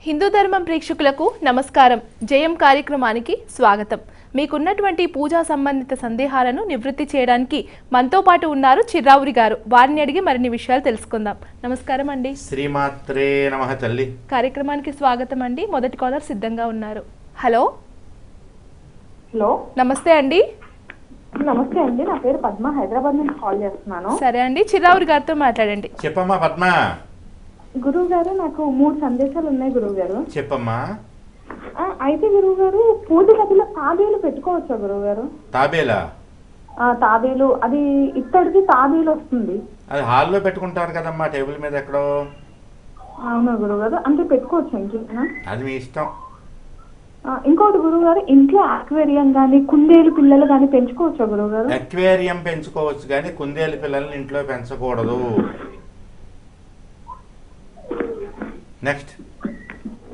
హిందూ ధర్మం ప్రేక్షకులకు నమస్కారం. జయం కార్యక్రమానికి స్వాగతం. మీకున్నటువంటి పూజా సంబంధిత సందేహాలను నివృత్తి చేయడానికి మనతో పాటు ఉన్నారు చిర్రావురి గారు. వారిని అడిగి మరిన్ని విషయాలు తెలుసుకుందాం. నమస్కారం అండి. శ్రీమాత్రే నమః తల్లి. కార్యక్రమానికి స్వాగతం అండి. మొదటి కాలర్ సిద్ధంగా ఉన్నారు. హలో హలో, నమస్తే అండి. నమస్తే అండి. నా పేరు పద్మ, హైదరాబాద్ నుంచి కాల్ చేస్తున్నాను. సరే అండి, చిర్రావురి గారితో మాట్లాడండి. చెప్పమ్మా పద్మ. గురువు గారు, నాకు 3 సందేశాలు ఉన్నాయి గురువు గారు. చెప్పమ్మా. అయితే గురువు గారు, పూజ గదిలో తాబేలు పెట్టుకోవచ్చా గురువు గారు? తాబేలా? తాబేలు, అది ఇత్తడికి తాబేలు వస్తుంది. అది హాల్లో పెట్టుకుంటారు కదమ్మా, టేబుల్ మీద ఎక్కడో. అవునా గురువు గారు, అంటే పెట్టుకోవచ్చు ఇంట్లో? అది మీ ఇష్టం. ఇంకోటి గురువు గారు, ఇంట్లో అక్వేరియం గానీ కుందేలు పిల్లలు గానీ పెంచుకోవచ్చా గురువు గారు? అక్వేరియం పెంచుకోవచ్చు కానీ కుందేలు పిల్లల్ని ఇంట్లో పెంచకూడదు. నెక్స్ట్.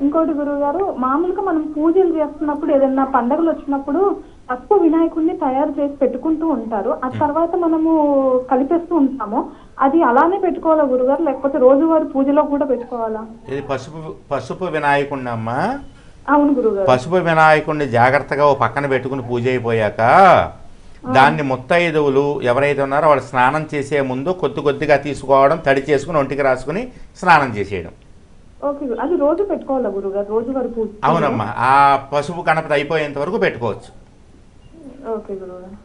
ఇంకోటి గురువు గారు, మామూలుగా మనం పూజలు చేస్తున్నప్పుడు ఏదైనా పండుగలు వచ్చినప్పుడు పసుపు వినాయకుడిని తయారు చేసి పెట్టుకుంటూ ఉంటారు. ఆ తర్వాత మనము కలిపేస్తూ ఉంటాము. అది అలానే పెట్టుకోవాలా గురుగారు, లేకపోతే రోజువారీ పూజలో కూడా పెట్టుకోవాలా? ఇది పసుపు వినాయకుడిని అమ్మా. అవును గురుగారు. పసుపు వినాయకుడిని జాగ్రత్తగా ఓ పక్కన పెట్టుకుని పూజ అయిపోయాక దాన్ని ముత్తైదువులు ఎవరైతే ఉన్నారో వాళ్ళు స్నానం చేసే ముందు కొద్దిగా తీసుకోవడం, తడి చేసుకుని ఒంటికి రాసుకుని స్నానం చేసేయడం. ఓకే, అది రోజు పెట్టుకోవాలా గురుగారు, రోజువారీ పూజ? అవునమ్మా, ఆ పసుపు గణపతి అయిపోయేంత వరకు పెట్టుకోవచ్చు. ఓకే గురుగారు.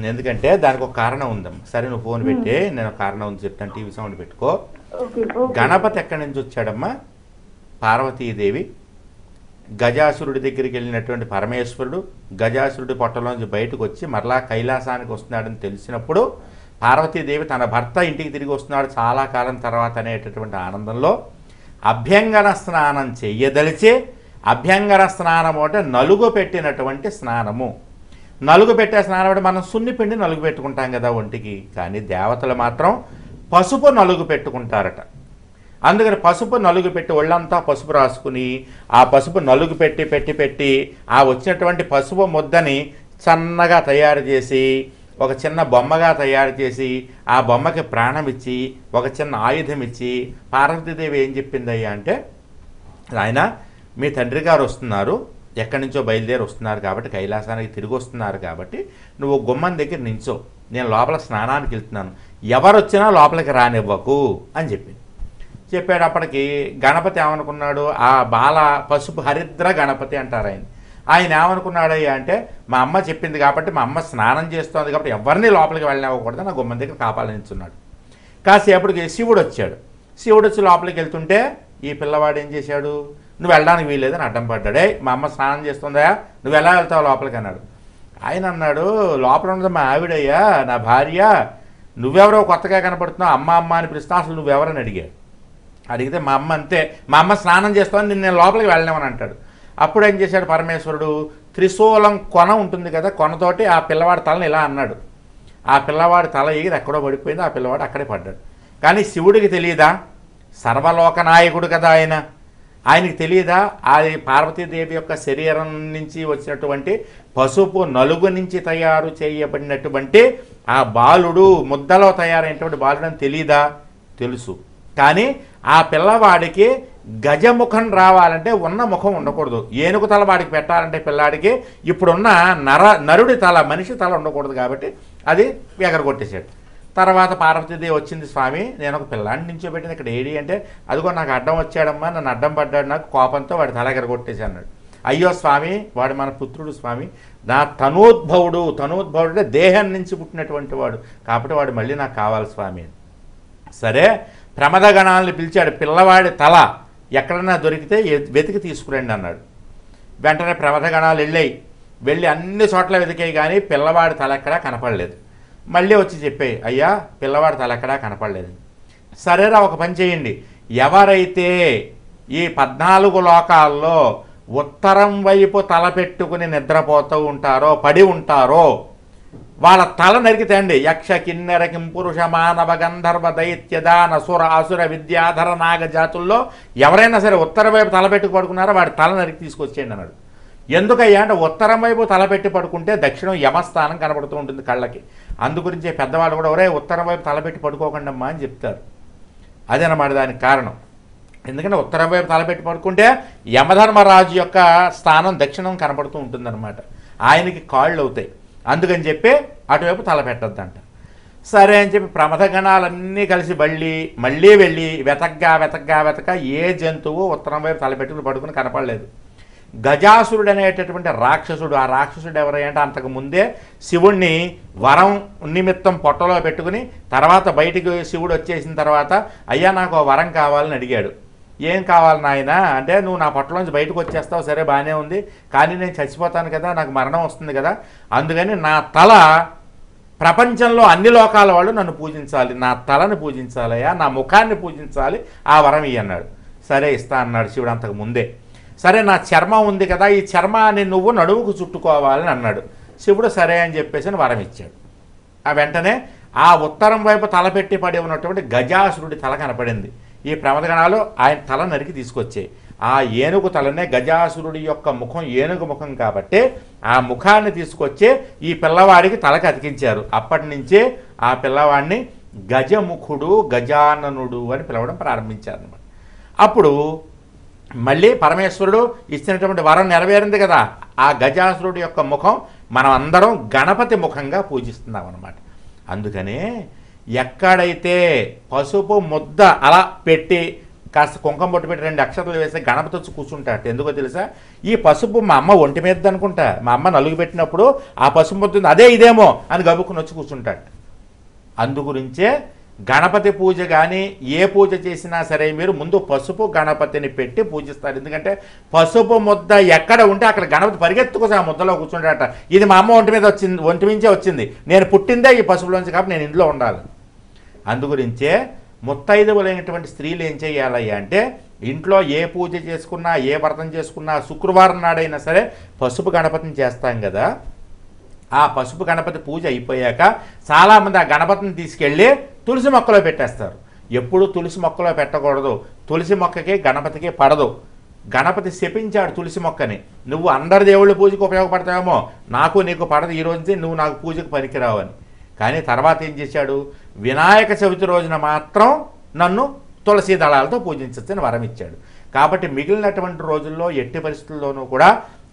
ఎందుకంటే దానికి ఒక కారణం ఉందమ్మా. సరే, నువ్వు ఫోన్ పెట్టి నేను ఒక కారణం ఉంది చెప్తాను. టీవీ సౌండ్ పెట్టుకో. గణపతి ఎక్కడి నుంచి వచ్చాడమ్మా? పార్వతీదేవి గజాసురుడి దగ్గరికి వెళ్ళినటువంటి పరమేశ్వరుడు గజాసురుడి పొట్టలోంచి బయటకు వచ్చి మరలా కైలాసానికి వస్తున్నాడని తెలిసినప్పుడు పార్వతీదేవి తన భర్త ఇంటికి తిరిగి వస్తున్నాడు చాలా కాలం తర్వాత అనేటటువంటి ఆనందంలో అభ్యంగన స్నానం చెయ్యదలిచి, అభ్యంగన స్నానము అంటే నలుగు పెట్టినటువంటి స్నానము. నలుగు పెట్టే స్నానం అంటే మనం సున్నిపిండి నలుగు పెట్టుకుంటాం కదా ఒంటికి, కానీ దేవతలు మాత్రం పసుపు నలుగు పెట్టుకుంటారట. అందుకని పసుపు నలుగు పెట్టి ఒళ్ళంతా పసుపు రాసుకుని ఆ పసుపు నలుగు పెట్టి ఆ వచ్చినటువంటి పసుపు ముద్దని సన్నగా తయారు చేసి ఒక చిన్న బొమ్మగా తయారు చేసి ఆ బొమ్మకి ప్రాణం ఇచ్చి ఒక చిన్న ఆయుధం ఇచ్చి పార్వతీదేవి ఏం చెప్పిందయ్యా అంటే, ఆయన మీ తండ్రి గారు వస్తున్నారు, ఎక్కడి నుంచో బయలుదేరి వస్తున్నారు కాబట్టి కైలాసానికి తిరిగి వస్తున్నారు కాబట్టి నువ్వు గుమ్మం దగ్గర నించో, నేను లోపల స్నానానికి వెళ్తున్నాను, ఎవరు వచ్చినా లోపలికి రానివ్వకు అని చెప్పేటప్పటికి గణపతి ఏమనుకున్నాడు, ఆ బాల పసుపు హరిద్ర గణపతి అంటారు ఆయన ఏమనుకున్నాడయ్యా అంటే, మా అమ్మ చెప్పింది కాబట్టి, మా అమ్మ స్నానం చేస్తోంది కాబట్టి ఎవరిని లోపలికి వెళ్ళనివ్వకూడదు, నా గుమ్మం దగ్గర కాపాలించున్నాడు. కాసేపటికి శివుడు వచ్చాడు. శివుడు వచ్చి లోపలికి వెళ్తుంటే ఈ పిల్లవాడు ఏం చేశాడు, నువ్వు వెళ్ళడానికి వీల్లేదని అడ్డం పడ్డాడే. మా అమ్మ స్నానం చేస్తుందా, నువ్వు ఎలా వెళ్తావు లోపలికి అన్నాడు. ఆయన అన్నాడు, లోపల ఉన్నది మా ఆవిడయ్యా, నా భార్య, నువ్వెవరో కొత్తగా కనపడుతున్నావు, అమ్మ అని పిలుస్తా, అసలు నువ్వెవరని అడిగితే మా అమ్మ అంతే, మా అమ్మ స్నానం చేస్తాను, నేను లోపలికి వెళ్ళలేమని అంటాడు. అప్పుడు ఏం చేశాడు పరమేశ్వరుడు, త్రిశూలం కొన ఉంటుంది కదా, కొనతోటి ఆ పిల్లవాడి తలని ఇలా అన్నాడు. ఆ పిల్లవాడి తల ఎగిరి ఎక్కడో పడిపోయింది, ఆ పిల్లవాడు అక్కడే పడ్డాడు. కానీ శివుడికి తెలియదా, సర్వలోక నాయకుడు కదా ఆయనకి తెలియదా, అది పార్వతీదేవి యొక్క శరీరం నుంచి వచ్చినటువంటి పసుపు నలుగు నుంచి తయారు చేయబడినటువంటి ఆ బాలుడు, ముద్దలో తయారైనటువంటి బాలుడు అని తెలియదా? తెలుసు. కానీ ఆ పిల్లవాడికి గజముఖం రావాలంటే ఉన్న ముఖం ఉండకూడదు, ఏనుగు తల వాడికి పెట్టాలంటే పిల్లాడికి ఇప్పుడున్న నరుడి తల, మనిషి తల ఉండకూడదు కాబట్టి అది ఎగరగొట్టేశాడు. తర్వాత పార్వతీదేవి వచ్చింది, స్వామి నేను ఒక పిల్లాడిని నించోబెట్టింది ఇక్కడ ఏడి అంటే, అదిగో నాకు అడ్డం వచ్చాడమ్మా, నన్ను అడ్డం పడ్డాడు, నాకు కోపంతో వాడి తల ఎగరగొట్టేసి అన్నాడు. అయ్యో స్వామి, వాడు మన పుత్రుడు స్వామి, నా తనూద్భవుడు అంటే దేహం నుంచి పుట్టినటువంటి వాడు కాబట్టి వాడు మళ్ళీ నాకు కావాలి స్వామి. సరే, ప్రమదగణాలను పిలిచాడు, పిల్లవాడి తల ఎక్కడన్నా దొరికితే వెతికి తీసుకురండి అన్నాడు. వెంటనే ప్రమదగణాలు వెళ్ళి అన్ని చోట్ల వెతికాయి కానీ పిల్లవాడి తల ఎక్కడా కనపడలేదు. మళ్ళీ వచ్చి చెప్పాయి, అయ్యా పిల్లవాడి తల ఎక్కడా కనపడలేదు. సరేరా, ఒక పని చేయండి, ఎవరైతే ఈ 14 లోకాల్లో ఉత్తరం వైపు తల పెట్టుకుని నిద్రపోతూ ఉంటారో, పడి ఉంటారో, వాళ్ళ తల నరికితేండి. యక్ష కిన్నెర కింపురుష మానవ గంధర్వ దైత్యదాన సుర అసుర విద్యాధర నాగ జాతుల్లో ఎవరైనా సరే ఉత్తర వైపు తలపెట్టుకు పడుకున్నారో వాడి తల నరికి తీసుకొచ్చేయండి అన్నాడు. ఎందుకయ్యా అంటే, ఉత్తరం వైపు తలపెట్టి పడుకుంటే దక్షిణం యమస్థానం కనబడుతూ ఉంటుంది కళ్ళకి. అందుగురించే పెద్దవాళ్ళు కూడా ఒరే ఉత్తరం వైపు తలపెట్టి పడుకోకండి అమ్మా అని చెప్తారు. అదేనమాట దానికి కారణం. ఎందుకంటే ఉత్తరం వైపు తలపెట్టి పడుకుంటే యమధర్మరాజు యొక్క స్థానం దక్షిణం కనపడుతూ ఉంటుందన్నమాట. ఆయనకి కాళ్ళు అవుతాయి, అందుకని చెప్పి అటువైపు తలపెట్టద్దంట. సరే అని చెప్పి ప్రమథగణాలన్నీ కలిసి మళ్ళీ వెళ్ళి వెతక ఏ జంతువు ఉత్తరం వైపు తలపెట్టుకుని పడుకుని కనపడలేదు. గజాసురుడు అనేటటువంటి రాక్షసుడు, ఆ రాక్షసుడు ఎవరంటే అంతకు ముందే శివుణ్ణి వరం నిమిత్తం పొట్టలో పెట్టుకుని తర్వాత బయటికి శివుడు వచ్చేసిన తర్వాత అయ్యా నాకు వరం కావాలని అడిగాడు. ఏం కావాలి నాయన అంటే, నువ్వు నా పొట్టలోంచి బయటకు వచ్చేస్తావు, సరే బాగానే ఉంది, కానీ నేను చచ్చిపోతాను కదా, నాకు మరణం వస్తుంది కదా, అందుకని నా తల ప్రపంచంలో అన్ని లోకాల వాళ్ళు నన్ను పూజించాలి, నా తలని పూజించాలయ్యా, నా ముఖాన్ని పూజించాలి, ఆ వరం అన్నాడు. సరే ఇస్తా అన్నాడు శివుడు అంతకు ముందే. సరే నా చర్మం ఉంది కదా, ఈ చర్మాన్ని నువ్వు నడువుకు చుట్టుకోవాలని అన్నాడు. శివుడు సరే అని చెప్పేసి వరం ఇచ్చాడు. ఆ వెంటనే ఆ ఉత్తరం వైపు తలపెట్టి పడి ఉన్నటువంటి గజాసురుడి తల కనపడింది. ఈ ప్రమథగణాలు ఆయన తల నరికి తీసుకొచ్చాయి. ఆ ఏనుగు తలనే గజాసురుడి యొక్క ముఖం ఏనుగు ముఖం కాబట్టి ఆ ముఖాన్ని తీసుకొచ్చి ఈ పిల్లవాడికి తలకు అతికించారు. అప్పటి నుంచే ఆ పిల్లవాడిని గజముఖుడు గజాననుడు అని పిలవడం ప్రారంభించారన్నమాట. అప్పుడు మళ్ళీ పరమేశ్వరుడు ఇచ్చినటువంటి వరం నెరవేరింది కదా, ఆ గజాసురుడి యొక్క ముఖం మనం అందరం గణపతి ముఖంగా పూజిస్తున్నాం అన్నమాట. అందుకనే ఎక్కడైతే పసుపు ముద్ద అలా పెట్టి కాస్త కుంకం బొట్టు పెట్టి 2 అక్షతలు వేస్తే గణపతి వచ్చి కూర్చుంటాడు. ఎందుకో తెలుసా, ఈ పసుపు మా అమ్మ ఒంటి మీద అనుకుంటా, మా అమ్మ నలుగు పెట్టినప్పుడు ఆ పసుపు ముద్ద అదే ఇదేమో అని గబుక్కుని వచ్చి కూర్చుంటాడు. అందుగురించే గణపతి పూజ కానీ ఏ పూజ చేసినా సరే మీరు ముందు పసుపు గణపతిని పెట్టి పూజిస్తారు. ఎందుకంటే పసుపు ముద్ద ఎక్కడ ఉంటే అక్కడ గణపతి పరిగెత్తుకోసం ఆ ముద్దలో కూర్చుంటాడట. ఇది మా అమ్మ ఒంటి మించే వచ్చింది, నేను పుట్టిందే ఈ పసుపులోంచి కాబట్టి నేను ఇంట్లో ఉండాలి. అందుగురించే ముత్తైదువులైనటువంటి స్త్రీలు ఏం చేయాలయ్యా అంటే, ఇంట్లో ఏ పూజ చేసుకున్నా ఏ వ్రతం చేసుకున్నా శుక్రవారం నాడైనా సరే పసుపు గణపతిని చేస్తాం కదా, ఆ పసుపు గణపతి పూజ అయిపోయాక చాలామంది ఆ గణపతిని తీసుకెళ్ళి తులసి మొక్కలో పెట్టేస్తారు. ఎప్పుడు తులసి మొక్కలో పెట్టకూడదు, తులసి మొక్కకి గణపతికి పడదు. గణపతి శపించాడు తులసి మొక్కని, నువ్వు అందరి దేవుళ్ళ పూజకు ఉపయోగపడతావేమో, నాకు నీకు పడదు, ఈ రోజు నువ్వు నాకు పూజకు పనికిరావు అని. కానీ తర్వాత ఏం చేశాడు, వినాయక చవితి రోజున మాత్రం నన్ను తులసి దళాలతో పూజించచ్చని వరం ఇచ్చాడు. కాబట్టి మిగిలినటువంటి రోజుల్లో ఎట్టి పరిస్థితుల్లోనూ కూడా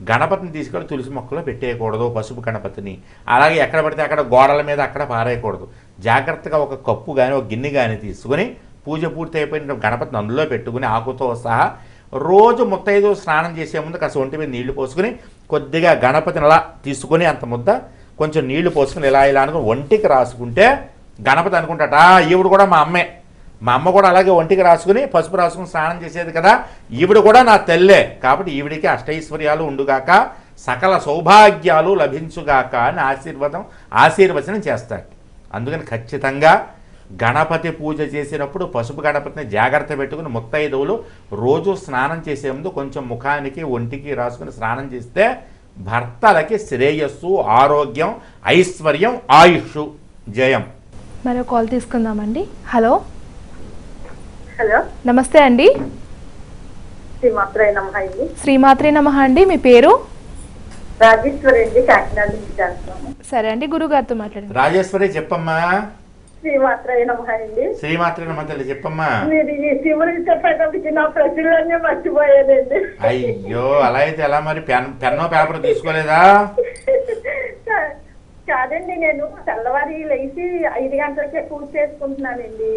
గణపతిని తీసుకెళ్ళి తులసి మొక్కలో పెట్టేయకూడదు, పసుపు గణపతిని. అలాగే ఎక్కడ పడితే అక్కడ గోడల మీద అక్కడ పారేయకూడదు. జాగ్రత్తగా ఒక కప్పు కానీ ఒక గిన్నె కానీ తీసుకుని పూజ పూర్తి అయిపోయిన గణపతిని అందులో పెట్టుకుని ఆకుతో సహా రోజు ముత్తైదు స్నానం చేసే ముందు కాస్త ఒంటి మీద నీళ్లు పోసుకుని కొద్దిగా గణపతిని అలా తీసుకుని అంత ముద్ద కొంచెం నీళ్లు పోసుకుని ఇలా అనుకుని ఒంటికి రాసుకుంటే గణపతి అనుకుంటాట ఈవిడ కూడా మా అమ్మే, మా అమ్మ కూడా అలాగే ఒంటికి రాసుకుని పసుపు రాసుకుని స్నానం చేసేది కదా, ఈవిడ కూడా నా తల్లే, కాబట్టి ఈవిడికి అష్టైశ్వర్యాలు ఉండుగాక, సకల సౌభాగ్యాలు లభించుగాక అని ఆశీర్వచనం చేస్తాడు. అందుకని ఖచ్చితంగా గణపతి పూజ చేసినప్పుడు పసుపు గణపతిని జాగ్రత్త పెట్టుకుని ముత్తైదువులు రోజు స్నానం చేసే ముందు కొంచెం ముఖానికి ఒంటికి రాసుకుని స్నానం చేస్తే భర్తలకి శ్రేయస్సు, ఆరోగ్యం, ఐశ్వర్యం, ఆయుష్, జయం. మరో కాల్ తీసుకుందామండి. హలో హలో, నమస్తే అండి. శ్రీమాత్రే నమః అండి. శ్రీమాత్రే నమః అండి. మీ పేరు? రాజేశ్వరి అండి, కాకినాడ నుంచి చేస్తున్నాము. సరే అండి, గురుగారితో మాట్లాడండి. రాజేశ్వరి చెప్పమ్మా. శ్రీమాత్రే నమః అండి. శ్రీమాత్రే నమః తల్లి చెప్పమ్మా. మీరు ఈ శివుడికి చెప్పేటప్పటికి నా ప్రశ్నలన్నీ మర్చిపోయానండి. అయ్యో అలా అయితే ఎలా మరి, పెన్నో పేపర్ తీసుకోలేదా? కాదండి, నేను తెల్లవారి లేచి 5 గంటలకే పూజ చేసుకుంటున్నానండి.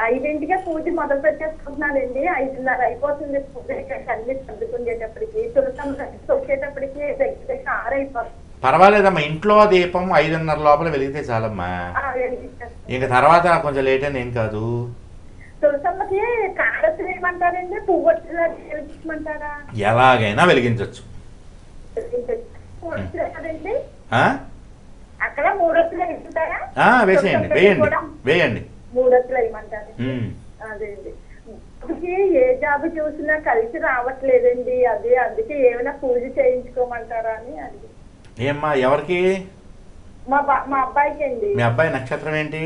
5ంటికే పూజ మొదలు పెట్టేసుకుంటున్నానండి. 5:30 అయిపోతుంది పూజ అన్ని చదువుకునేటప్పటికి, తులసం తొక్కేటప్పటికి దగ్గర 6 అయిపోతుంది. పర్వాలేదమ్మా, ఇంట్లో దీపం 5:30 లోపల వెలిగితే చాలమ్మా, ఇంక తర్వాత కొంచెం లేట్ అని ఏం కాదు. తులసమ్మకి కారస్ వేయమంటారండి, పువ్వు వెలిగించమంటారా? ఎలాగైనా వెలిగించవచ్చు. కదండి అక్కడ 3 ఒత్తులు వేసుకుంటారా? వేసేయండి, వేయండి 3 ఒత్తులు వేయమంటారు. అదేండి, ఏ జాబ్ చూసినా కలిసి రావట్లేదండి, అదే అందుకే ఏమైనా పూజ చేయించుకోమంటారా అని అడిగి. ఏమ్మా ఎవరికి? మా అబ్బాయికి అండి. మీ అబ్బాయి నక్షత్రం ఏంటి?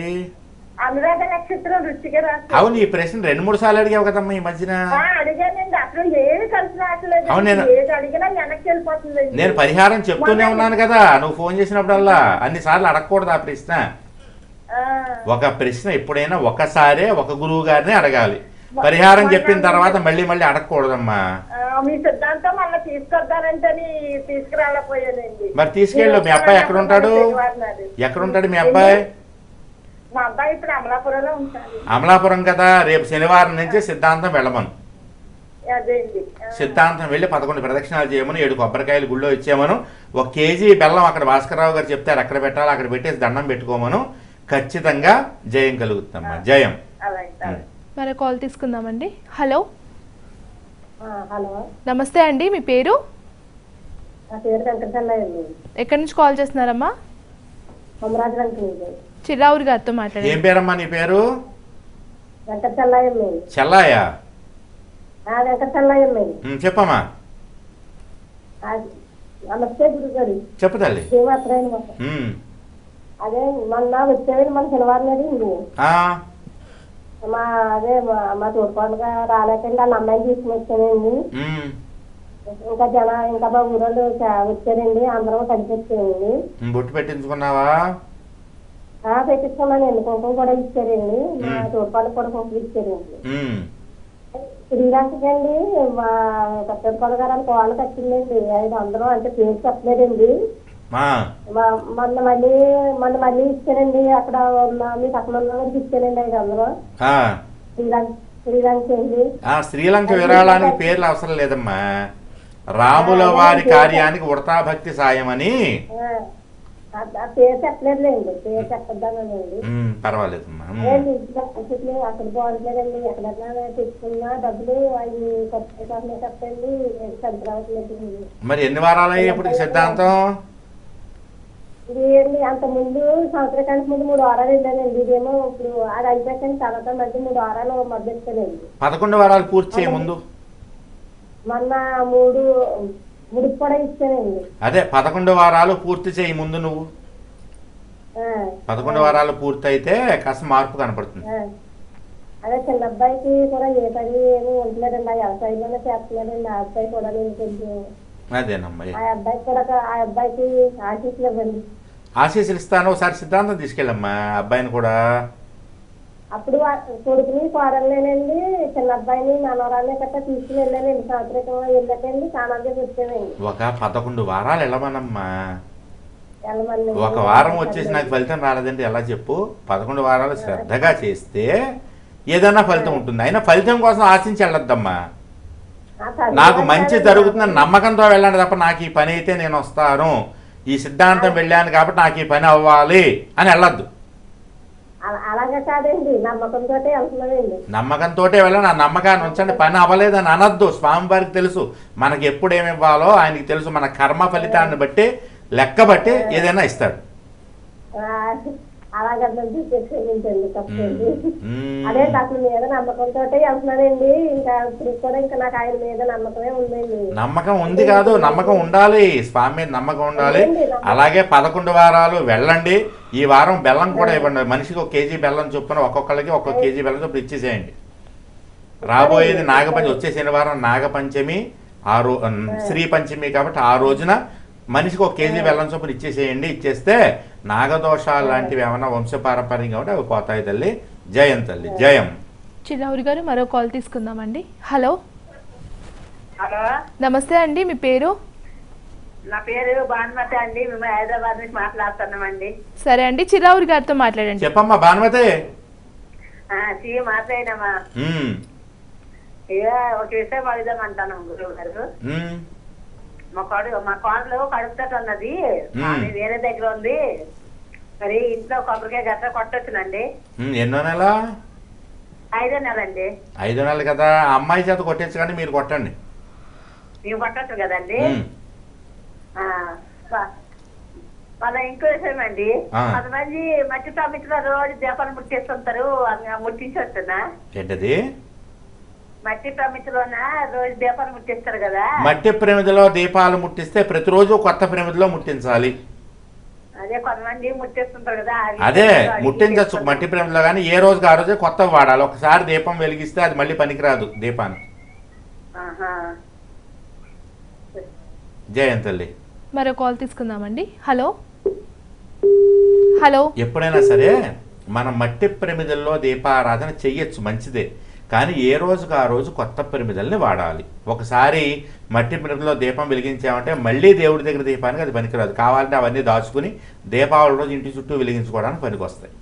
అనురాధ నక్షత్రం, రుచిగా రాసి. అవును, ఈ ప్రశ్న 2-3 సార్లు అడిగావు కదమ్మా ఈ మధ్యన. అడిగానండి, అసలు ఏమి కలిసి రావట్లేదు. ఏది అడిగినా వెనక్కి వెళ్ళిపోతుంది. నేను పరిహారం చెప్తూనే ఉన్నాను కదా, నువ్వు ఫోన్ చేసినప్పుడల్లా. అన్ని సార్లు అడగకూడదు ఆ ప్రశ్న. ఒక ప్రశ్న ఎప్పుడైనా ఒకసారే ఒక గురువు గారిని అడగాలి. పరిహారం చెప్పిన తర్వాత మళ్ళీ మళ్ళీ అడగకూడదమ్మా. మీ సిద్ధాంతం మళ్ళీ తీసుకొద్దానంటని తీసుకురాలేకపోయానండి. మరి తీసుకెళ్ళు. మీ అబ్బాయి ఎక్కడ ఉంటాడు? ఎక్కడ ఉంటాడు మీ అబ్బాయి? మా అబ్బాయి ఇప్పుడు అమలాపురంలో ఉంటాడు. అమలాపురం కదా, రేపు శనివారం నుంచి సిద్ధాంతం వెళ్ళమను. అదే అండి. సిద్ధాంతం వెళ్ళి 11 ప్రదక్షిణాలు చేయమను, 7 కొబ్బరికాయలు గుళ్ళో ఇచ్చేమను, 1 కేజీ బెల్లం అక్కడ భాస్కరరావు గారు చెప్తారు అక్కడ పెట్టాలి, అక్కడ పెట్టేసి దండం పెట్టుకోమను. ఖచ్చితంగా జయం కలుగుతుందమ్మా. జయం. మరి కాల్ తీసుకుందామండి. హలో హలో, నమస్తే అండి, మీ పేరు? నా పేరు వెంకటచల్లయ్య. ఎక్కడి నుంచి కాల్ చేస్తున్నారమ్మా? కొమరాజు చిర్రావురి గారితో ఏం మాట్లాడండి. పేరమ్మా నీ పేరు? వెంకటచల్లయ్య. చెల్లాయా? వెంకటచల్లయ్య. చెప్పమ్మా. నమస్తే గురుగారు. చెప్పు తల్లి. అదే మొన్న వచ్చేది మన శనివారం అండి. అదే మా తోడుకోడలుగా రాలేకండి వాళ్ళ అమ్మాయిని తీసుకుని వచ్చానండి. ఇంకా మా ఊరోళ్ళు వచ్చారండి, అందరం కలిసి వచ్చాయండి. బొట్టు పెట్టించుకున్నావా? పెట్టించుకున్నానండి. కుంకుమ కూడా ఇచ్చారండి, మా తోడుకోడలు కూడా కుంకుమ ఇచ్చారండి. శ్రీలంకకి అండి మా తోడుకోడలు గారు వాళ్ళ కోళ్ళు కట్టిందండి. అది అందరం అంటే పేరు చెప్పలేదండి. మొన్న మళ్ళీ ఇచ్చానండి. అక్కడ మీకు అక్కడ ఉన్న వరకు ఇచ్చానండి. అది అందరూ శ్రీలంక అండి. శ్రీలంక విరాళానికి పేర్లు అవసరం లేదమ్మా. రాముల వారి కార్యానికి ఉడతా భక్తి సాయం అని పేరు చెప్పలేదులేండి. పేరు చెప్పద్దానండి. పర్వాలేదమ్మా. అక్కడ బాగుంటలేదండి. ఎక్కడన్నా తెచ్చుకున్నా డబ్బులు అవి ఖర్చు చెప్పండి. మరి ఎన్ని వారాలు ఇప్పుడు సిద్ధాంతం? ఇది అంత ముందు సంవత్సరానికి ముందు 3 వారాలు వెళ్ళానండి. ఇదేమో ఇప్పుడు అది అయిపోయాక తర్వాత మధ్య 3 వారాలు మద్దెత్తానండి. 11 వారాలు పూర్తి చేయ ముందు మొన్న 3 ముడికి కూడా ఇచ్చానండి. అదే 11 వారాలు పూర్తి చేయి ముందు నువ్వు. 11 వారాలు పూర్తి అయితే కాస్త మార్పు కనపడుతుంది. అదే చిన్న అబ్బాయికి కూడా ఏ పని ఏమి ఉండలేదండి. ఆ వ్యవసాయంలోనే చేస్తున్నాడండి. ఆ అబ్బాయి కూడా నేను కొంచెం అదేనమ్మా. ఆ అబ్బాయికి ఆశీస్సులు ఇవ్వండి. ఆశీస్సులు ఇస్తాను. ఒకసారి సిద్ధాంతం తీసుకెళ్ళమ్మా అబ్బాయిని కూడా. అప్పుడు కొడుకుని కోడలేనండి, చిన్న అబ్బాయిని మనవరాన్ని గట్టా తీసుకుని వెళ్ళానండి. సంవత్సరం వెళ్ళకండి చాలా వచ్చానండి. ఒక 11 వారాలు వెళ్ళమనమ్మా. ఒక వారం వచ్చేసి నాకు ఫలితం రాలేదంటే ఎలా చెప్పు? 11 వారాలు శ్రద్ధగా చేస్తే ఏదైనా ఫలితం ఉంటుంది. అయినా ఫలితం కోసం ఆశించి వెళ్ళొద్దమ్మా. నాకు మంచి జరుగుతుందని నమ్మకంతో వెళ్ళండి తప్ప నాకు ఈ పని అయితే నేను వస్తాను, ఈ సిద్ధాంతం వెళ్ళాను కాబట్టి నాకు ఈ పని అవ్వాలి అని వెళ్ళొద్దు. అలాగే కాదండి, నమ్మకంతో వెళ్తున్నానండి. నమ్మకంతో వెళ్ళండి. ఆ నమ్మకాన్ని ఉంచండి. పని అవ్వలేదని అనొద్దు. స్వామివారికి తెలుసు మనకి ఎప్పుడు ఏమి ఇవ్వాలో ఆయనకి తెలుసు. మన కర్మ ఫలితాన్ని బట్టి లెక్క బట్టి ఏదైనా ఇస్తాడు. అలాగండి తప్పండి. అదే అసలు మీద నమ్మకంతో వెళ్తున్నానండి. ఇంకా ఇప్పుడు కూడా ఇంకా నాకు ఆయన మీద నమ్మకమే ఉందండి. నమ్మకం ఉంది కాదు, నమ్మకం ఉండాలి. స్వామి మీద నమ్మకం ఉండాలి. అలాగే 11 వారాలు వెళ్ళండి. ఈ వారం బెల్లం కూడా ఇవ్వండి. మనిషికి 1 కేజీ బెల్లం చొప్పున ఒక్కొక్కరికి 1 కేజీ బెల్లం చొప్పున ఇచ్చేసేయండి. రాబోయేది నాగపంచమి, వచ్చే శనివారం నాగపంచమి, శ్రీ పంచమి కాబట్టి ఆ రోజున మనిషికి 1 కేజీ బెల్లం చొప్పున ఇచ్చేసేయండి. ఇచ్చేస్తే నాగదోషాలు లాంటివి ఏమన్నా వంశపారంపర్యంగా ఉంటే అవి పోతాయి తల్లి. జయం తల్లి, జయం. చిన్నావురి గారు మరో కాల్ తీసుకుందామండి. హలో హలో, నమస్తే అండి, మీ పేరు? నా పేరు భానుమతి అండి. మేము హైదరాబాద్ నుంచి మాట్లాడుతున్నామండి. సరే అండి, చిరావురి గారితో మాట్లాడండి. చెప్పమ్మా భానుమతి. మాట్లాడినామా? ఒక విషయం అడుగుదామంటాను గురువు గారు. మా కోడలు కడుపుతో ఉన్నది, ఆమె వేరే దగ్గర ఉంది. మరి ఇంట్లో కొబ్బరికాయ గట్రా కొట్టొచ్చునండి. ఎన్నో నెల? 5వ నెల అండి. 5వ నెల కదా, అమ్మాయి చేత కొట్టచ్చు కానీ మీరు కొట్టండి. మేము కొట్టచ్చు కదండి. వాళ్ళ ఇంకో విషయం అండి, 10 మంది మట్టి తమ్మించిన రోజు దీపాలు ముట్టిస్తుంటారు, ముట్టించొచ్చునా? ఏంటది? మట్టి ప్రమిదలోన రోజు దీపాలు ముట్టిస్తారు కదా. మట్టి ప్రమిదలో దీపాలు ముట్టిస్తే ప్రతిరోజు కొత్త ప్రమిదలో ముట్టించాలి. అదే కొంతమంది ముట్టిస్తుంటారు కదా. అదే ముట్టించచ్చు మట్టి ప్రమిదలో, కానీ ఏ రోజుకి ఆ రోజే కొత్త వాడాలి. ఒకసారి దీపం వెలిగిస్తే అది మళ్ళీ పనికిరాదు దీపానికి. జయం తల్లి. మరో కాల్ తీసుకుందామండి. Hello hello. ఎప్పుడైనా సరే మనం మట్టి ప్రమిదల్లో దీపారాధన చెయ్యొచ్చు, మంచిదే. కానీ ఏ రోజుకు ఆ రోజు కొత్త ప్రమిదల్ని వాడాలి. ఒకసారి మట్టి ప్రమిదలో దీపం వెలిగించామంటే మళ్ళీ దేవుడి దగ్గర దీపానికి అది పనికిరాదు. కావాలంటే అవన్నీ దాచుకుని దీపావళి రోజు ఇంటి చుట్టూ వెలిగించుకోవడానికి పనికొస్తాయి.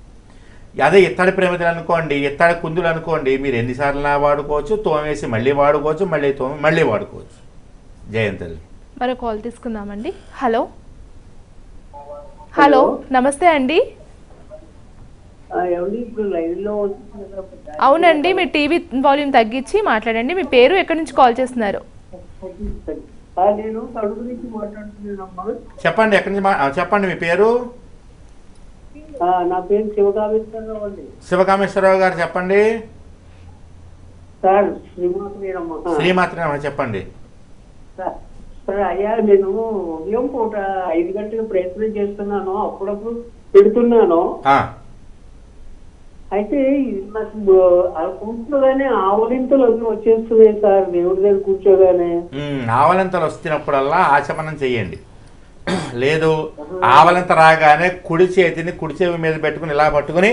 అదే ఇత్తడి ప్రమిదలు అనుకోండి, ఇత్తడి కుందులు అనుకోండి, మీరు ఎన్నిసార్లు వాడుకోవచ్చు, తోమేసి మళ్ళీ వాడుకోవచ్చు, మళ్ళీ తోమి మళ్ళీ వాడుకోవచ్చు. జయంతల్లి. మరో కాల్ తీసుకుందామండి. హలో హలో, నమస్తే అండి. అవునండి, మీ టీవీ వాల్యూమ్ తగ్గించి మాట్లాడండి. మీ పేరు, ఎక్కడి నుంచి కాల్ చేస్తున్నారు? చెప్పండి, ఎక్కడి నుంచి చెప్పండి మీ పేరు. నా పేరు శివకామేశ్వరరావు అండి. శివకామేశ్వరరావు గారు చెప్పండి. సార్ శ్రీమాత్రి చెప్పండి. సార్ అయ్యా, నేను ఉదయం పూట 5 గంటలకు ప్రయత్నం చేస్తున్నాను, అప్పుడప్పుడు పెడుతున్నాను. అయితే నాకు కూర్చోగానే ఆవలింతలు అవి వచ్చేస్తున్నాయి సార్, దేవుడి దగ్గర కూర్చోగానే. ఆవలింతలు వస్తున్నప్పుడల్లా ఆచమనం చెయ్యండి. లేదు ఆవలింత రాగానే కుడి చేతిని కుడి చెవి మీద పెట్టుకుని ఇలా పట్టుకుని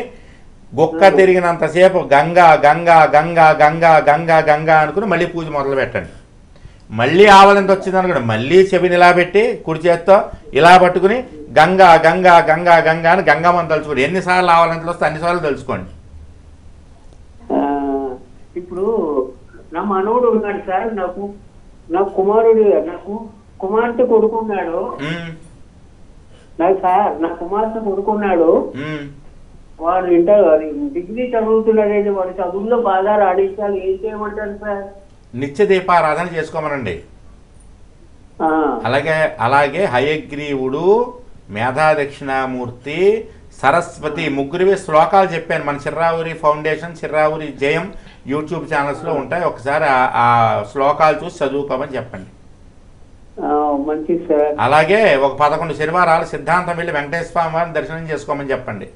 గొక్క తిరిగినంతసేపు గంగా గంగా గంగా గంగా గంగా గంగా అనుకుని మళ్ళీ పూజ మొదలు పెట్టండి. మళ్ళీ ఆవలింత వచ్చింది అనుకోండి, మళ్ళీ చెవిని ఇలా పెట్టి కుడి చేత్తో ఇలా పట్టుకుని గంగా గంగా గంగా గంగా అని గంగమ్మని తలుచుకోండి. ఎన్నిసార్లు ఆవలింతలు వస్తే అన్నిసార్లు తలుచుకోండి. ఇప్పుడు నా మనవుడు ఉన్నాడు సార్, నా కుమారుడు, నాకు కుమార్తె కొడుకున్నాడు. నాకు సార్ నా కుమార్తె కొడుకున్నాడు, వాడు డిగ్రీ చదువుతున్నాడండి. వాడు చదువుల్లో బాగా రాణించాలి, ఏం చేయమంటారు సార్? నిత్య దీపారాధన చేసుకోమనండి. అలాగే హయగ్రీవుడు, మేధా దక్షిణామూర్తి, సరస్వతి ముగ్గురివి శ్లోకాలు చెప్పాను. మన చిర్రావురి ఫౌండేషన్, చిర్రావురి జయం యూట్యూబ్ ఛానల్స్లో ఉంటాయి. ఒకసారి ఆ శ్లోకాలు చూసి చదువుకోమని చెప్పండి. మంచిది సార్. అలాగే ఒక 11 శనివారాలు సిద్ధాంతం వెళ్ళి వెంకటేశ్వర స్వామి వారిని దర్శనం చేసుకోమని చెప్పండి.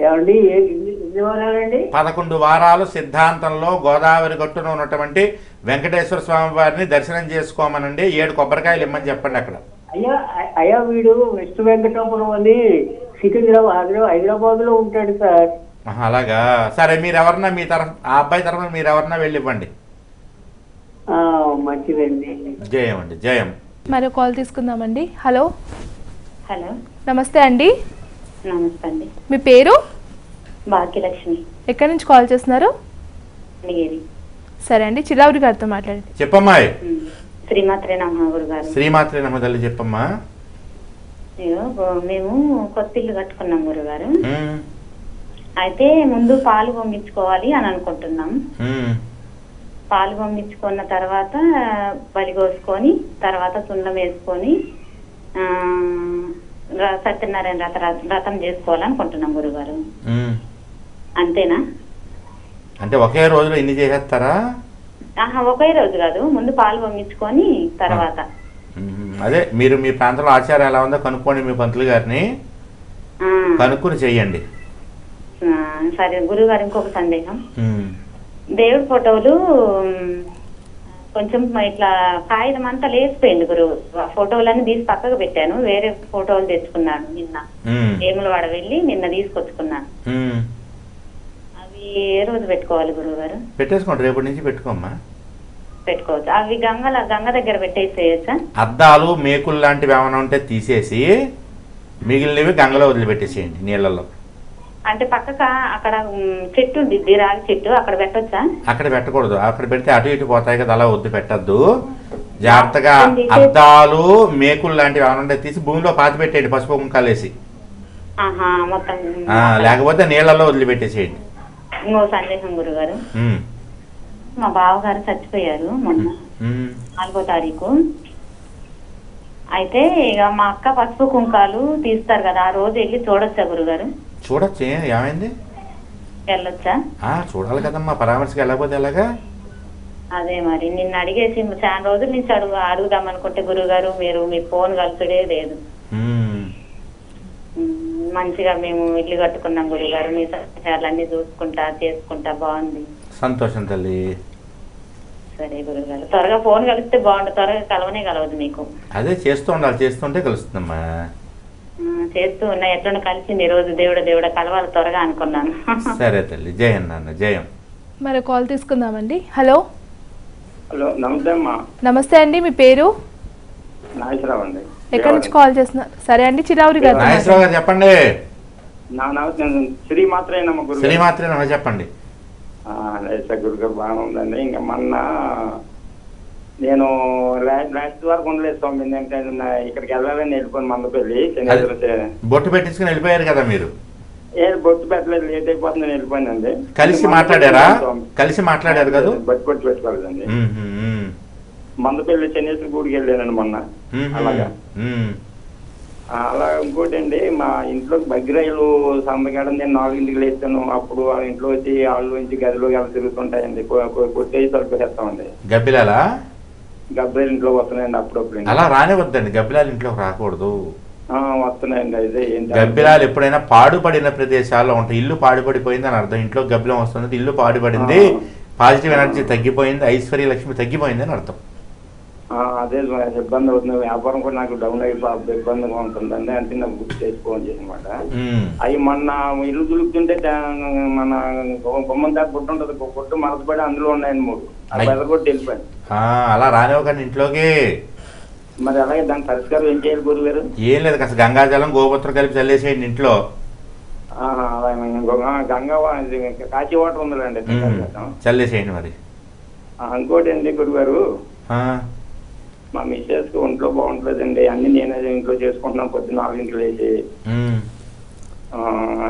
11 వారాలు సిద్ధాంతంలో గోదావరి గట్టున ఉన్నటువంటి వెంకటేశ్వర స్వామి వారిని దర్శనం చేసుకోమనండి. 7 కొబ్బరికాయలు ఇమ్మని చెప్పండి అక్కడ. అయ్యా వీడు వెస్ట్ వెంకటాపురం అని హైదరాబాద్ లో ఉంటాడు సార్. అలాగా, సరే మీరు ఎవరన్నా మీ తరఫు ఆ అబ్బాయి తరఫున మీరు ఎవరన్నా వెళ్ళి ఇవ్వండి. మంచిదండి. జయం అండి, జయం. మరో కాల్ తీసుకుందామండి. హలో హలో, నమస్తే అండి. నమస్తే అండి. మీ పేరు? భాగ్యలక్ష్మి. ఎక్కడి నుంచి కాల్ చేస్తున్నారు? సరే అండి, చిరావురి గారితో మాట్లాడండి. చెప్పమ్మా. శ్రీమాత్రే నమః గురుగారు. శ్రీమాత్రే నమః తల్లి చెప్పమ్మా. మేము కొత్త ఇల్లు కట్టుకున్నాం గురుగారు. అయితే ముందు పాలు పంపించుకోవాలి అని అనుకుంటున్నాం. పాలు పంపించుకున్న తర్వాత బలి కోసుకొని తర్వాత సున్నం వేసుకొని సత్యనారాయణ వ్రతం చేసుకోవాలనుకుంటున్నాం గురుగారు. అంతేనా? అంటే ఒకే రోజులో ఇన్ని చేసేస్తారా? ఒకే రోజు కాదు, ముందు పాలు పంపించుకొని తర్వాత. అదే మీరు మీ ప్రాంతంలో ఆచారం ఎలా ఉందో కనుక్కోండి, మీ పంతులు గారిని కనుక్కుని చెయ్యండి. సరే గురుగారు, ఇంకొక సందేహం. దేవుడి ఫోటోలు కొంచెం ఇట్లా కాగితం అంతా లేచిపోయింది గురువు. ఫోటోలన్నీ తీసి పక్కకు పెట్టాను, వేరే ఫోటోలు తెచ్చుకున్నాను నిన్న. వేములవాడ వెళ్ళి నిన్న తీసుకొచ్చుకున్నాను. అవి ఏ రోజు పెట్టుకోవాలి గురువు గారు? పెట్టేసుకోండి, రేపటి నుంచి పెట్టుకోమ్మా. పెట్టుకోవచ్చు. అవి గంగ దగ్గర పెట్టేసేయచ్చా? అద్దాలు మేకులు లాంటివి ఏమైనా ఉంటే తీసేసి మిగిలినవి గంగలో వదిలిపెట్టేసేయండి నీళ్ళలో. అంటే పక్కక అక్కడ చెట్టు ఉంది, రాగి చెట్టు, అక్కడ పెట్టొచ్చా? అక్కడ పెట్టకూడదు, అక్కడ పెడితే అటు ఇటు పోతాయి కదా, అలా వద్దు, పెట్టద్దు. జాగ్రత్తగా అద్దాలు మేకులు లాంటివి ఏమైనా ఉంటే తీసి భూమిలో పాతి పెట్టేయండి, పసుపు కుంకాలేసి. లేకపోతే నీళ్ళలో వదిలిపెట్టేసేయండి. ఇంకో సందేహం గురుగారు. మా బావగారు చచ్చిపోయారు మొన్న 4వ తారీఖు. అయితే ఇక మా అక్క పసుపు కుంకాలు తీస్తారు కదా, ఆ రోజు వెళ్ళి చూడొచ్చా గురుగారు? చూడొచ్చు, ఏమైంది? వెళ్ళొచ్చా? చూడాలి కదమ్మా, పరామర్శకి వెళ్ళకపోతే ఎలాగా? అదే మరి నిన్న అడిగేసి చాలా రోజుల నుంచి అడుగుదాం అనుకుంటే గురుగారు మీరు మీ ఫోన్ కలుసుడే లేదు. మంచిగా మేము ఇల్లు కట్టుకున్నాం గురుగారు, మీ సందేహాలన్నీ చూసుకుంటా చేసుకుంటా బాగుంది. సంతోషం తల్లి. సరే గురుగారు, త్వరగా ఫోన్ కలిస్తే బాగుండు. త్వరగా కలవనే కలవదు మీకు. అదే చేస్తూ ఉండాలి, చేస్తుంటే కలుస్తుందమ్మా. చేస్తూ ఉన్నా ఎట్లా కలిసింది ఈ రోజు. దేవుడ కలవాలి త్వరగా అనుకున్నాను. సరే తల్లి, జయం నాన్న, జయం. మరి కాల్ తీసుకుందామండి. హలో హలో నమస్తే అమ్మా. నమస్తే అండి, మీ పేరు? నాగేశ్వరరావు అండి. ఎక్కడి నుంచి కాల్ చేస్తున్నారు? సరే అండి, చిరావురి గారు. నాగేశ్వరరావు గారు చెప్పండి. శ్రీ మాత్రేనమ్మా గురు. శ్రీ మాత్రేనమ్మా చెప్పండి. గురు గారు బాగానే ఉందండి. ఇంకా మొన్న నేను లాస్ట్ వరకు ఉండలేదు స్వామి. ఏంటంటే ఇక్కడికి వెళ్ళాలని వెళ్ళిపోయాను మందపల్లి. బొట్టు పెట్టించుకుని వెళ్ళిపోయారు కదా మీరు? బొట్టు పెట్టలేదు, లేట్ అయిపోతుందని వెళ్ళిపోయిందండి. కలిసి మాట్లాడారా? కలిసి మాట్లాడారు కదా? బొట్టు పెట్టుకోలేదండి. మందపల్లి శనేశ్వర గుడికి వెళ్ళానండి మొన్న. అలాగా అలా ఇంకోటి అండి, మా ఇంట్లో బగ్గిరాయిలు సంబగాడం నేను 4ంటికి లేస్తాను. అప్పుడు వాళ్ళ ఇంట్లో వచ్చి వాళ్ళు నుంచి గదిలోకి ఎలా తిరుగుతుంటాయండి, కొట్టేసి తలుపేస్తామండి. గబ్బిలాలా? గబ్బిలాలు ఇంట్లో వస్తున్నాయండి అప్పుడప్పుడు. అలా రానివద్దండి, గబ్బిలాలు ఇంట్లోకి రాకూడదు. వస్తున్నాయండి. అయితే ఏంటి, గబ్బిలాలు ఎప్పుడైనా పాడుపడిన ప్రదేశాల్లో ఉంటాయి. ఇల్లు పాడుపడిపోయింది అని అర్థం. ఇంట్లో గబ్బిలం వస్తుంది, ఇల్లు పాడుపడింది, పాజిటివ్ ఎనర్జీ తగ్గిపోయింది, ఐశ్వర్య లక్ష్మి తగ్గిపోయింది అని అర్థం. అదే ఇబ్బంది అవుతుంది. వ్యాపారం కూడా నాకు డౌన్ అయిపోయి ఇబ్బందిగా ఉంటుందండి. అంటే నాకు బుక్ చేసుకోవాలి అనమాట. అవి మొన్న ఇల్లు దులుపుతుంటే మన బొమ్మల దాకా గుట్టు ఉంటుంది, గుట్టు మరతపడి అందులో ఉన్నాయండి 3. అది కూడా వెళ్ళిపోయింది. అలా రానివ్వకండి ఇంట్లోకి. మరి అలాగే దాని పరిష్కారం ఏం చేయాలి గురువు గారు? ఏం లేదు, కాస్త గంగాజలం గోమూత్రం కలిపి చల్లేసేయండి ఇంట్లో. గంగా కాచి వాటర్ ఉందండి, చల్లేసేయండి మరి. ఇంకోటి అండి గురుగారు, మా మిస్సెస్ కి ఒంట్లో బాగుంటుందండి. అన్ని నేనే ఇంట్లో చేసుకుంటున్నాను. పొద్దున్న 4ంటికి లేచి.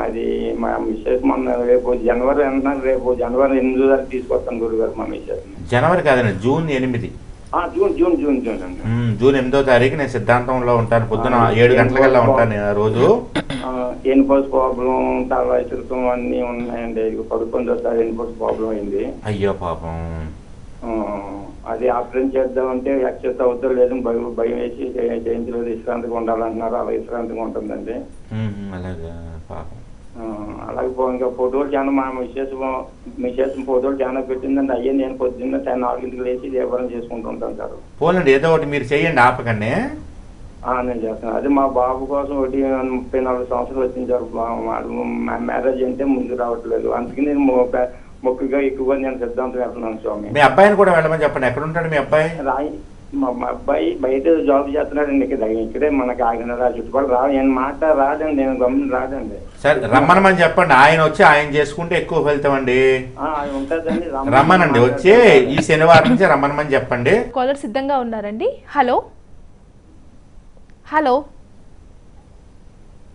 అది మా మిస్సెస్ మొన్న రేపు జనవరి అంటున్నారు, రేపు జనవరి 8 వరకు తీసుకొస్తాను గురుగారు మా మిస్సెస్. జనవరి కాదండి, జూన్ 8. జూన్ 8వ తారీఖు నేను సిద్ధాంతంలో ఉంటాను. పొద్దున 7 గంటలకల్లా ఉంటాను రోజు. ఎన్పోస్ ప్రాబ్లం, తల విసురుతం అన్ని ఉన్నాయండి. పడుకొని వస్తారు, ఎన్పోస్ ప్రాబ్లం అయింది. అయ్యో పాపం. అది ఆపరేషన్ చేద్దామంటే యాక్సెస్ అవుతా లేదు, భయం వేసి చేయించలేదు. విశ్రాంతిగా ఉండాలంటున్నారు. అలా విశ్రాంతిగా ఉంటుందండి. అలాగే పాపం. అలాగే ఇంకా ఫోటోలు చాలా మా మిస్సెస్ ఫోటోలు చాలా పెట్టిందండి. అయ్యే నేను పొద్దున్న 4ంటికి లేచి వ్యాపారం చేసుకుంటూ ఉంటాను సార్. పోలండి, ఏదో ఒకటి మీరు చెయ్యండి, ఆపకండి. నేను చేస్తాను. అది మా బాబు కోసం ఒకటి 34 సంవత్సరాలు వచ్చింది సార్. మ్యారేజ్ అంటే ముందు రావట్లేదు. అందుకని నేను మొక్కుగా ఎక్కువగా నేను సిద్ధాంతం వెళ్తున్నాను స్వామి. మీ అబ్బాయిని కూడా వెళ్ళమని చెప్పండి. ఎక్కడ ఉంటాడు మీ అబ్బాయి? మా అబ్బాయి బయట జాబ్ చేస్తున్నాడండి. ఇక్కడే మనకి కాకినాడ చుట్టుపక్కల నేను మాట రాదండి, నేను గమని రాదండి. సరే రమ్మనమని చెప్పండి. ఆయన వచ్చి ఆయన చేసుకుంటే ఎక్కువ ఫలితం అండి. ఉంటుందండి, రమ్మనండి. వచ్చి ఈ శనివారం నుంచి రమ్మనమని చెప్పండి. కాలర్ సిద్ధంగా ఉన్నారండి. Hello hello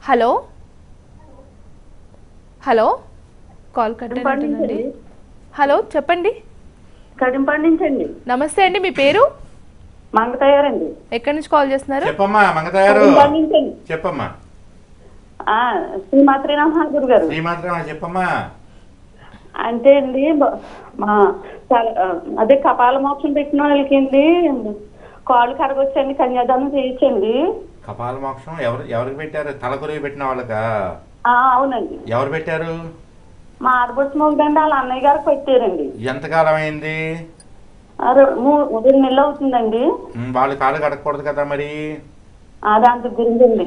hello hello call cut అయినట్టుందండి. హలో చెప్పండి. కడింపాడు నుంచి అండి. నమస్తే అండి, మీ పేరు? మంగతయారండి. ఎక్కడి నుంచి కాల్ చేస్తున్నారు? చెప్పమ్మా మంగతయారు. చెప్పమ్మా. శ్రీమాత్రి నమః గురుగారు. శ్రీమాత్రి చెప్పమ్మా. అంటే అండి అదే కపాల మోక్షం పెట్టిన వాళ్ళకి అండి కాళ్ళు కరగొచ్చండి, కన్యాదానం చేయొచ్చండి. కపాల మోక్షం ఎవరికి పెట్టారు? తలకొరివి పెట్టిన వాళ్ళకా? అవునండి. ఎవరు పెట్టారు? మా ఆడబొచ్చు మొగ్గుండి వాళ్ళ అన్నయ్య గారికి పెట్టారండి. ఎంతకాలం అయింది? 2 నెలలు అవుతుందండి. వాళ్ళు కాళ్ళు కడగకూడదు కదా మరి? దాంతో గురించండి.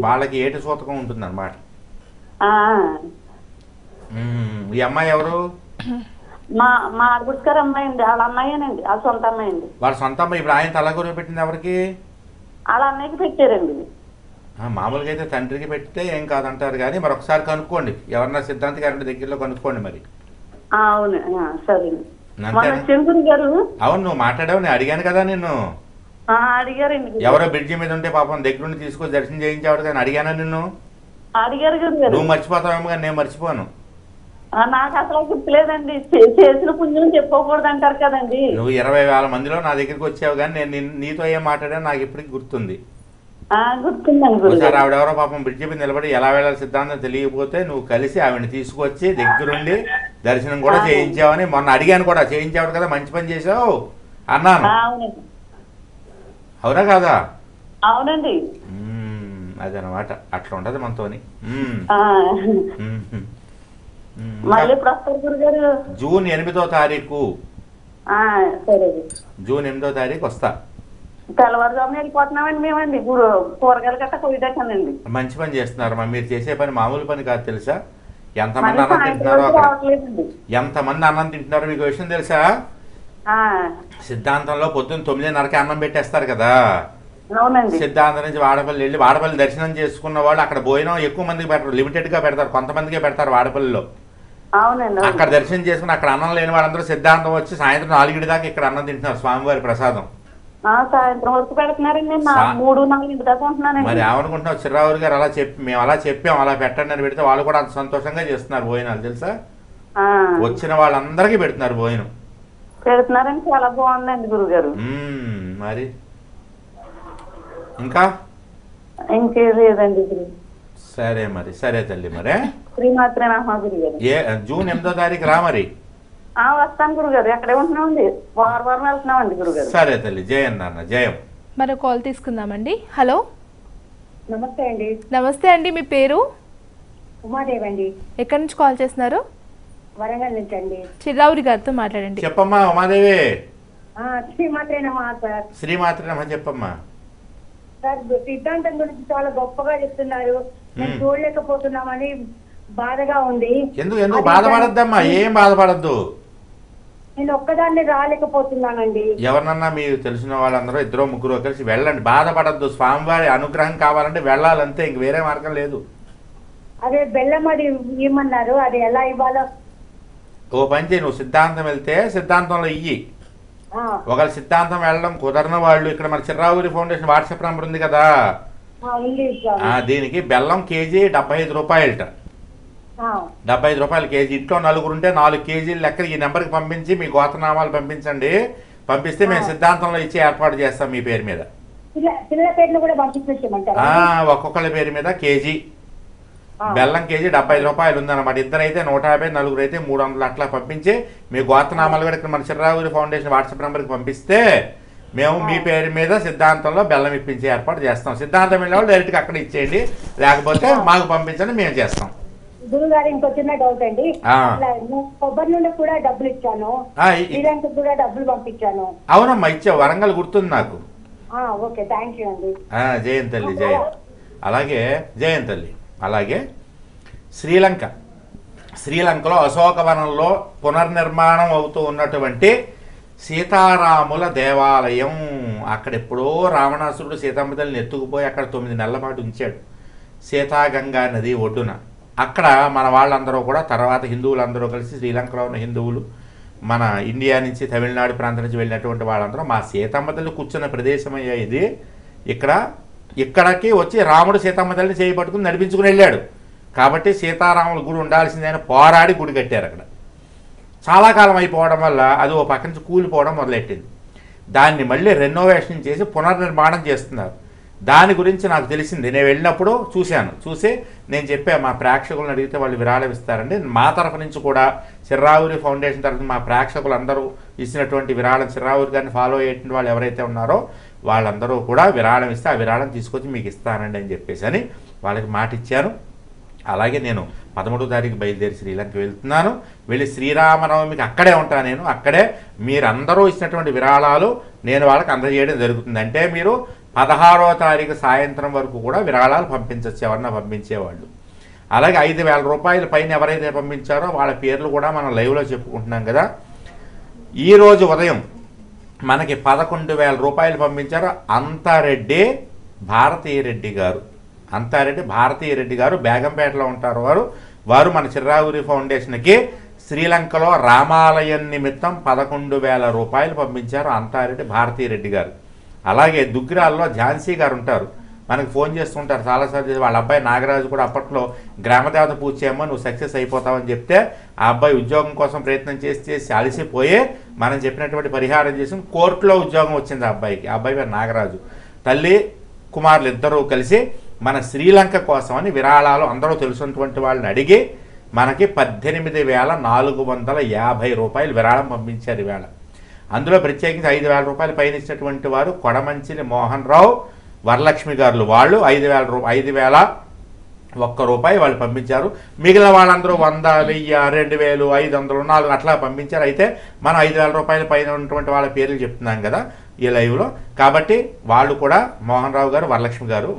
వాళ్ళకి ఏటి సూతకం ఉంటుంది అనమాట. ఈ అమ్మాయి ఎవరు? మా ఆడబొచ్చు గారు అమ్మాయి అండి. వాళ్ళ అమ్మాయేనండి, వాళ్ళ సొంత అమ్మాయి అండి. వాళ్ళ సొంత అమ్మాయి. ఇప్పుడు ఆయన తలకొరివి పెట్టింది ఎవరికి? వాళ్ళ అన్నయ్యకి పెట్టారండి. మామూలుగా అయితే తండ్రికి పెడితే ఏం కాదంటారు కానీ మరి ఒకసారి కనుక్కోండి. ఎవరన్నా సిద్ధాంత గారి దగ్గరలో కనుక్కోండి మరి. అవును సరే. అవును, నువ్వు మాట్లాడావు, నేను అడిగాను కదా నిన్ను. అడిగారండి. ఎవరో బ్రిడ్జి మీద ఉంటే పాపం దగ్గరుండి తీసుకొని దర్శనం చేయించాడు కానీ అడిగానా నిన్ను? అడిగారు. నువ్వు మర్చిపోతావేమో కానీ నేను మర్చిపోను. నాకు అసలు గుర్తులేదండి. చేసిన పుణ్యం చెప్పుకోకూడదు అంటారు కదండి. నువ్వు 20,000 మందిలో నా దగ్గరికి వచ్చావు కానీ నేను నీతో ఏం మాట్లాడాను నాకు ఇప్పటికి గుర్తుంది. ఒకసారి ఆవిడెవరో పాపం బ్రిడ్జి మీద నిలబడి ఎలా వెళ్ళాలి సిద్ధాంతం తెలియకపోతే నువ్వు కలిసి ఆవిడని తీసుకొచ్చి దగ్గరుండి దర్శనం కూడా చేయించావని మొన్న అడిగాను కూడా. చేయించావు కదా, మంచి పని చేసావు అన్నాను. అవునా కాదా? అవునండి. అదనమాట, అట్లా ఉంటది మనతోని. జూన్ 8వ తారీఖు. జూన్ 8వ తారీఖు వస్తా. తెల్లవారుజామున వెళ్ళిపోతున్నామండి మేమండి. కూరగాయలు గట్ట కొయ్యడాకనండి. మంచి పని చేస్తున్నారు. మీరు చేసే పని మామూలు పని కాదు తెలుసా. ఎంతమంది మళ్ళీ అన్నం సాయంత్రం తింటున్నారో వరకు అక్కడ రావట్లేదండి. ఎంతమంది అన్నం తింటున్నారో మీకు విషయం తెలుసా? ఆ, సిద్ధాంతంలో పొద్దున్న 9:30కి అన్నం పెట్టేస్తారు కదా. అవునండి. సిద్ధాంతం నుంచి వాడపల్లి వెళ్ళి వాడపల్లి దర్శనం చేసుకున్న వాళ్ళు అక్కడ భోజనం ఎక్కువ మందికి పెట్టరు, లిమిటెడ్గా పెడతారు, కొంతమందికే పెడతారు వాడపల్లిలో. అవునండి. అక్కడ దర్శనం చేసుకుని అక్కడ అన్నం లేని వాళ్ళందరూ సిద్ధాంతం వచ్చి సాయంత్రం 4 దాకా ఇక్కడ అన్నం తింటున్నారు, స్వామివారి ప్రసాదం. సాయంత్రం వరకు పెడుతున్నారండి. 3-4 దాకా ఉంటున్నానండి. మరి ఏమనుకుంటున్నావు చిర్రావురు గారు అలా మేము అలా చెప్పాం, అలా పెట్టండి అని పెడితే వాళ్ళు కూడా అంత సంతోషంగా చేస్తున్నారు భోజనాలు తెలుసా. వచ్చిన వాళ్ళందరికీ పెడుతున్నారు భోజనం. పెడుతున్నారండి, చాలా బాగుందండి గురుగారు. మరి ఇంకా ఇంకేం లేదండి గురు. సరే మరి, సరే తల్లి. మరే శ్రీమాత్రే నమః గురుగారు. జూన్ 8వ తారీఖు రా మరి. వస్తాను గురుగారు, ఎక్కడే ఉంటున్నామండి, వారం వెళ్తున్నామండి గురుగారు. సరే తల్లి, జయం నాన్న, జయం. మరో కాల్ తీసుకుందామండి. హలో, నమస్తే అండి. నమస్తే అండి, మీ పేరు? ఉమాదేవి అండి. ఎక్కడి నుంచి కాల్ చేస్తున్నారు? వరంగల్ నుంచి అండి. చిర్రావురి గారితో మాట్లాడండి. చెప్పమ్మా ఉమాదేవి. శ్రీమాత్రే నమః సార్. శ్రీమాత్రే నమః చెప్పమ్మా. సార్ సిద్ధాంతం గురించి చాలా గొప్పగా చెప్తున్నారు, మేము చూడలేకపోతున్నామని బాధగా ఉంది. ఎందుకు బాధపడద్దమ్మా, ఏం బాధపడద్దు. నేను ఒక్కదాన్ని రాలేకపోతున్నానండి. ఎవరినన్నా మీరు తెలిసిన వాళ్ళందరూ 2-3 కలిసి వెళ్ళండి, బాధపడద్దు. స్వామివారి అనుగ్రహం కావాలంటే వెళ్ళాలంతే, ఇంక వేరే మార్గం లేదు. అదే బెల్లం అది ఇవ్వమన్నారు, అది ఎలా ఇవ్వాలో. ఓ పని చేయి, నువ్వు సిద్ధాంతం వెళ్తే సిద్ధాంతంలో ఇయ్యి. ఒకవేళ సిద్ధాంతం వెళ్ళడం కుదరని వాళ్ళు ఇక్కడ మన చిర్రావురి ఫౌండేషన్ వాట్సాప్ నంబర్ ఉంది కదా, దీనికి బెల్లం కేజీ 75 రూపాయలట. 75 రూపాయలు కేజీ. ఇంట్లో 4 ఉంటే 4 కేజీలు లెక్క ఈ నెంబర్కి పంపించి మీ గోత్రనామాలు పంపించండి. పంపిస్తే మేము సిద్ధాంతంలో ఇచ్చి ఏర్పాటు చేస్తాం మీ పేరు మీద. ఒక్కొక్కళ్ళ పేరు మీద కేజీ బెల్లం కేజీ 75 రూపాయలు ఉందన్నమాట. ఇద్దరైతే 150, నలుగురైతే 300 అట్లా పంపించి మీ గోత్రనామాలు కూడా ఇక్కడ మన చిర్రావురి ఫౌండేషన్ వాట్సాప్ నెంబర్కి పంపిస్తే మేము మీ పేరు మీద సిద్ధాంతంలో బెల్లం ఇప్పించే ఏర్పాటు చేస్తాం. సిద్ధాంతం వెళ్ళే వాళ్ళు డైరెక్ట్గా అక్కడ ఇచ్చేయండి, లేకపోతే మాకు పంపించండి, మేము చేస్తాం. గురుగారు ఇంకో చిన్న డౌట్ అండి, కొబ్బరి నుండి కూడా డబ్బులు ఇచ్చాను, శ్రీలంక కూడా డబ్బులు పంపించాను. అవునమ్మా ఇచ్చావు, వరంగల్ గుర్తుంది నాకు. ఓకే, థ్యాంక్ యూ అండి. జయం తల్లి, జయం. అలాగే జయం తల్లి. అలాగే శ్రీలంకలో అశోకవనంలో పునర్నిర్మాణం అవుతూ ఉన్నటువంటి సీతారాముల దేవాలయం. అక్కడెప్పుడో రావణాసురుడు సీతమ్మ తల్లిని ఎత్తుకుపోయి అక్కడ 9 నెలల పాటు ఉంచాడు సీతాగంగా నది ఒడ్డున. అక్కడ మన వాళ్ళందరూ కూడా తర్వాత హిందువులందరూ కలిసి, శ్రీలంకలో ఉన్న హిందువులు, మన ఇండియా నుంచి తమిళనాడు ప్రాంతం నుంచి వెళ్ళినటువంటి వాళ్ళందరూ మా సీతమ్మ తల్లి కూర్చున్న ప్రదేశం అయ్యా ఇది. ఇక్కడికి వచ్చి రాముడు సీతమ్మ తల్లిని చేయి పట్టుకుని నడిపించుకుని వెళ్ళాడు. కాబట్టి సీతారాముల గుడి ఉండాల్సిందని పోరాడి గుడి కట్టారు అక్కడ. చాలా కాలం అయిపోవడం వల్ల అది ఓ పక్క నుంచి కూలిపోవడం మొదలెట్టింది. దాన్ని మళ్ళీ రెనోవేషన్ చేసి పునర్నిర్మాణం చేస్తున్నారు. దాని గురించి నాకు తెలిసింది, నేను వెళ్ళినప్పుడు చూసి నేను చెప్పాను, మా ప్రేక్షకులను అడిగితే వాళ్ళు విరాళం ఇస్తారండి. మా తరఫు నుంచి కూడా చిర్రావురి ఫౌండేషన్ తరఫున మా ప్రేక్షకులు అందరూ ఇచ్చినటువంటి విరాళం, చిర్రావురి గారిని ఫాలో అయ్యేటువంటి వాళ్ళు ఎవరైతే ఉన్నారో వాళ్ళందరూ కూడా విరాళం ఇస్తే ఆ విరాళం తీసుకొచ్చి మీకు ఇస్తానండి అని చెప్పేసి అని వాళ్ళకి మాట ఇచ్చాను. అలాగే నేను 13వ తారీఖు బయలుదేరి శ్రీలంక వెళ్తున్నాను. వెళ్ళి శ్రీరామనవమికి అక్కడే ఉంటాను. నేను అక్కడే మీరందరూ ఇచ్చినటువంటి విరాళాలు నేను వాళ్ళకి అందజేయడం జరుగుతుంది. అంటే మీరు 16వ తారీఖు సాయంత్రం వరకు కూడా విరాళాలు పంపించవచ్చు, ఎవరన్నా పంపించేవాళ్ళు. అలాగే 5,000 రూపాయల పైన ఎవరైతే పంపించారో వాళ్ళ పేర్లు కూడా మనం లైవ్లో చెప్పుకుంటున్నాం కదా. ఈరోజు ఉదయం మనకి 11,000 రూపాయలు పంపించారు అంతారెడ్డి భారతీరెడ్డి గారు. బేగంపేటలో ఉంటారు వారు మన చిర్రావురి ఫౌండేషన్కి శ్రీలంకలో రామాలయం నిమిత్తం 11,000 రూపాయలు పంపించారు అంతారెడ్డి భారతీరెడ్డి గారు. అలాగే దుగ్గిరాల్లో ఝాన్సీ గారు ఉంటారు, మనకు ఫోన్ చేస్తుంటారు చాలాసార్లు. వాళ్ళ అబ్బాయి నాగరాజు కూడా అప్పట్లో గ్రామదేవత పూజ చేయమ్మో నువ్వు సక్సెస్ అయిపోతావని చెప్తే ఆ అబ్బాయి ఉద్యోగం కోసం ప్రయత్నం చేసి అలసిపోయి మనం చెప్పినటువంటి పరిహారం చేసి కోర్టులో ఉద్యోగం వచ్చింది ఆ అబ్బాయికి. ఆ అబ్బాయి పేరు నాగరాజు. తల్లి కుమారులు ఇద్దరూ కలిసి మన శ్రీలంక కోసమని విరాళాలు అందరూ తెలుసున్నటువంటి వాళ్ళని అడిగి మనకి 18,450 రూపాయలు విరాళం పంపించారు ఈవేళ. అందులో ప్రత్యేకించి 5,000 రూపాయలు పైన ఇచ్చినటువంటి వారు కొడమంచిలి మోహన్ రావు, వరలక్ష్మి గారు. వాళ్ళు 5,001 రూపాయి వాళ్ళు పంపించారు. మిగిలిన వాళ్ళందరూ 100, 1000, 2,000, 500, 4 అట్లా పంపించారు. అయితే మనం 5,000 రూపాయల పైన ఉన్నటువంటి వాళ్ళ పేర్లు చెప్తున్నాం కదా. ఈ లైవ్లో. కాబట్టి వాళ్ళు కూడా మోహన్ రావు గారు, వరలక్ష్మి గారు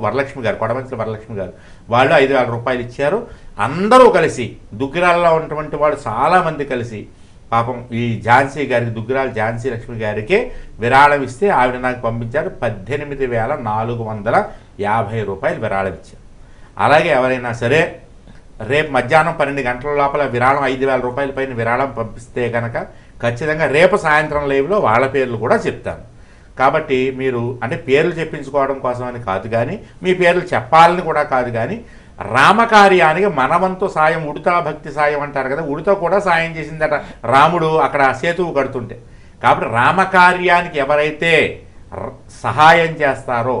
కొడమంచి వరలక్ష్మి గారు వాళ్ళు 5,000 రూపాయలు ఇచ్చారు. అందరూ కలిసి దుగ్గిరాలలో ఉన్నటువంటి వాళ్ళు చాలామంది కలిసి పాపం ఈ ఝాన్సీ గారికి, దుగ్గిరాల ఝాన్సీ లక్ష్మి గారికి విరాళం ఇస్తే ఆవిడ నాకు పంపించారు. 18,450 రూపాయలు విరాళం ఇచ్చారు. అలాగే ఎవరైనా సరే రేపు మధ్యాహ్నం 12 గంటల లోపల విరాళం 5,000 రూపాయల పైన విరాళం పంపిస్తే కనుక ఖచ్చితంగా రేపు సాయంత్రం లైవ్లో వాళ్ళ పేర్లు కూడా చెప్తాను. కాబట్టి మీరు అంటే పేర్లు చెప్పించుకోవడం కోసం అని కాదు, కానీ మీ పేర్లు చెప్పాలని కూడా కాదు, కానీ రామకార్యానికి మనవంతు సాయం, ఉడతా భక్తి సాయం అంటారు కదా, ఉడత కూడా సాయం చేసిందట రాముడు అక్కడ సేతువు కడుతుంటే. కాబట్టి రామకార్యానికి ఎవరైతే సహాయం చేస్తారో,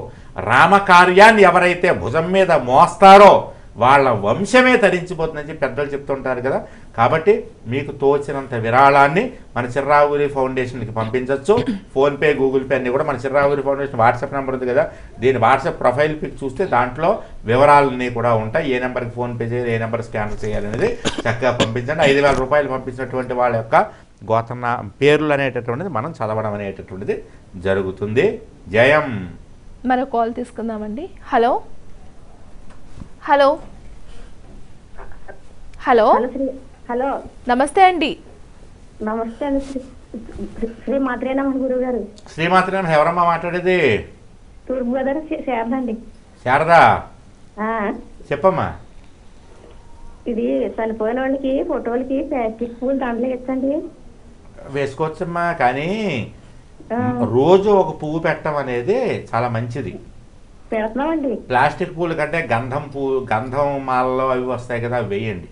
రామకార్యాన్ని ఎవరైతే భుజం మీద మోస్తారో వాళ్ళ వంశమే తరించిపోతుందని చెప్పి పెద్దలు చెప్తుంటారు కదా. కాబట్టి మీకు తోచినంత విరాళాన్ని మన చిర్రావూరి ఫౌండేషన్కి పంపించవచ్చు. ఫోన్పే, గూగుల్ పే అన్ని కూడా మన చిర్రావూరి ఫౌండేషన్ వాట్సాప్ నెంబర్ ఉంది కదా, దీని వాట్సాప్ ప్రొఫైల్ పిక్ చూస్తే దాంట్లో వివరాలన్నీ కూడా ఉంటాయి. ఏ నెంబర్కి ఫోన్పే చేయాలి, ఏ నెంబర్ స్కానర్ చేయాలనేది చక్కగా పంపించండి. 5,000 రూపాయలు పంపించినటువంటి వాళ్ళ యొక్క గోత్ర పేర్లు అనేటటువంటిది మనం చదవడం అనేటటువంటిది జరుగుతుంది. జయం. మరో కాల్ తీసుకుందామండి. హలో హలో హలో హలో నమస్తే అండి. నమస్తే అండి. శ్రీ మాత్రేనమ్మ గురువు గారు. శ్రీమాత్రేనమ్మ. ఎవరమ్మా మాట్లాడేది? తూర్పుగోదావరి శారద అండి. శారదా, చెప్పమ్మా. ఇది చనిపోయిన వాళ్ళకి ఫోటోలకి ప్లాస్టిక్ పూలు దాంట్లో ఇచ్చండి. వేసుకోవచ్చమ్మా, కానీ రోజు ఒక పువ్వు పెట్టడం అనేది చాలా మంచిది. పెడుతున్నామండి. ప్లాస్టిక్ పూలు కంటే గంధం మాలలో అవి వస్తాయి కదా, అవి వేయండి.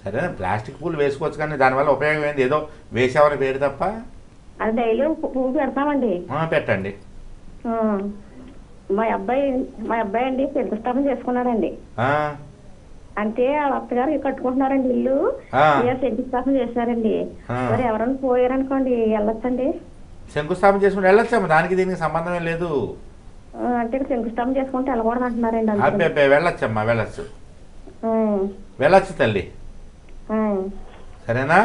సరే, ప్లాస్టిక్ పూలు వేసుకోవచ్చు, కానీ దానివల్ల ఉపయోగం ఏంది? ఏదో వేసామని పేరు తప్ప. అది డైలీ పువ్వు పెడతామండి. పెట్టండి. మా అబ్బాయి అండి శంకుస్థాపన చేసుకున్నాడండి. అంటే వాళ్ళ అత్తగారు కట్టుకుంటున్నారండి ఇల్లు, శంకుస్థాపన చేశారండి. మరి ఎవరైనా పోయారనుకోండి వెళ్ళొచ్చండి? శంకుస్థాపన చేసుకుంటే వెళ్ళొచ్చమ్మా, దానికి దీనికి సంబంధమే లేదు. అంటే శంకుస్థాపన చేసుకుంటే వెళ్ళకూడదు అంటున్నారండి. వెళ్ళొచ్చమ్మా, వెళ్ళొచ్చు తల్లి. సరేనా?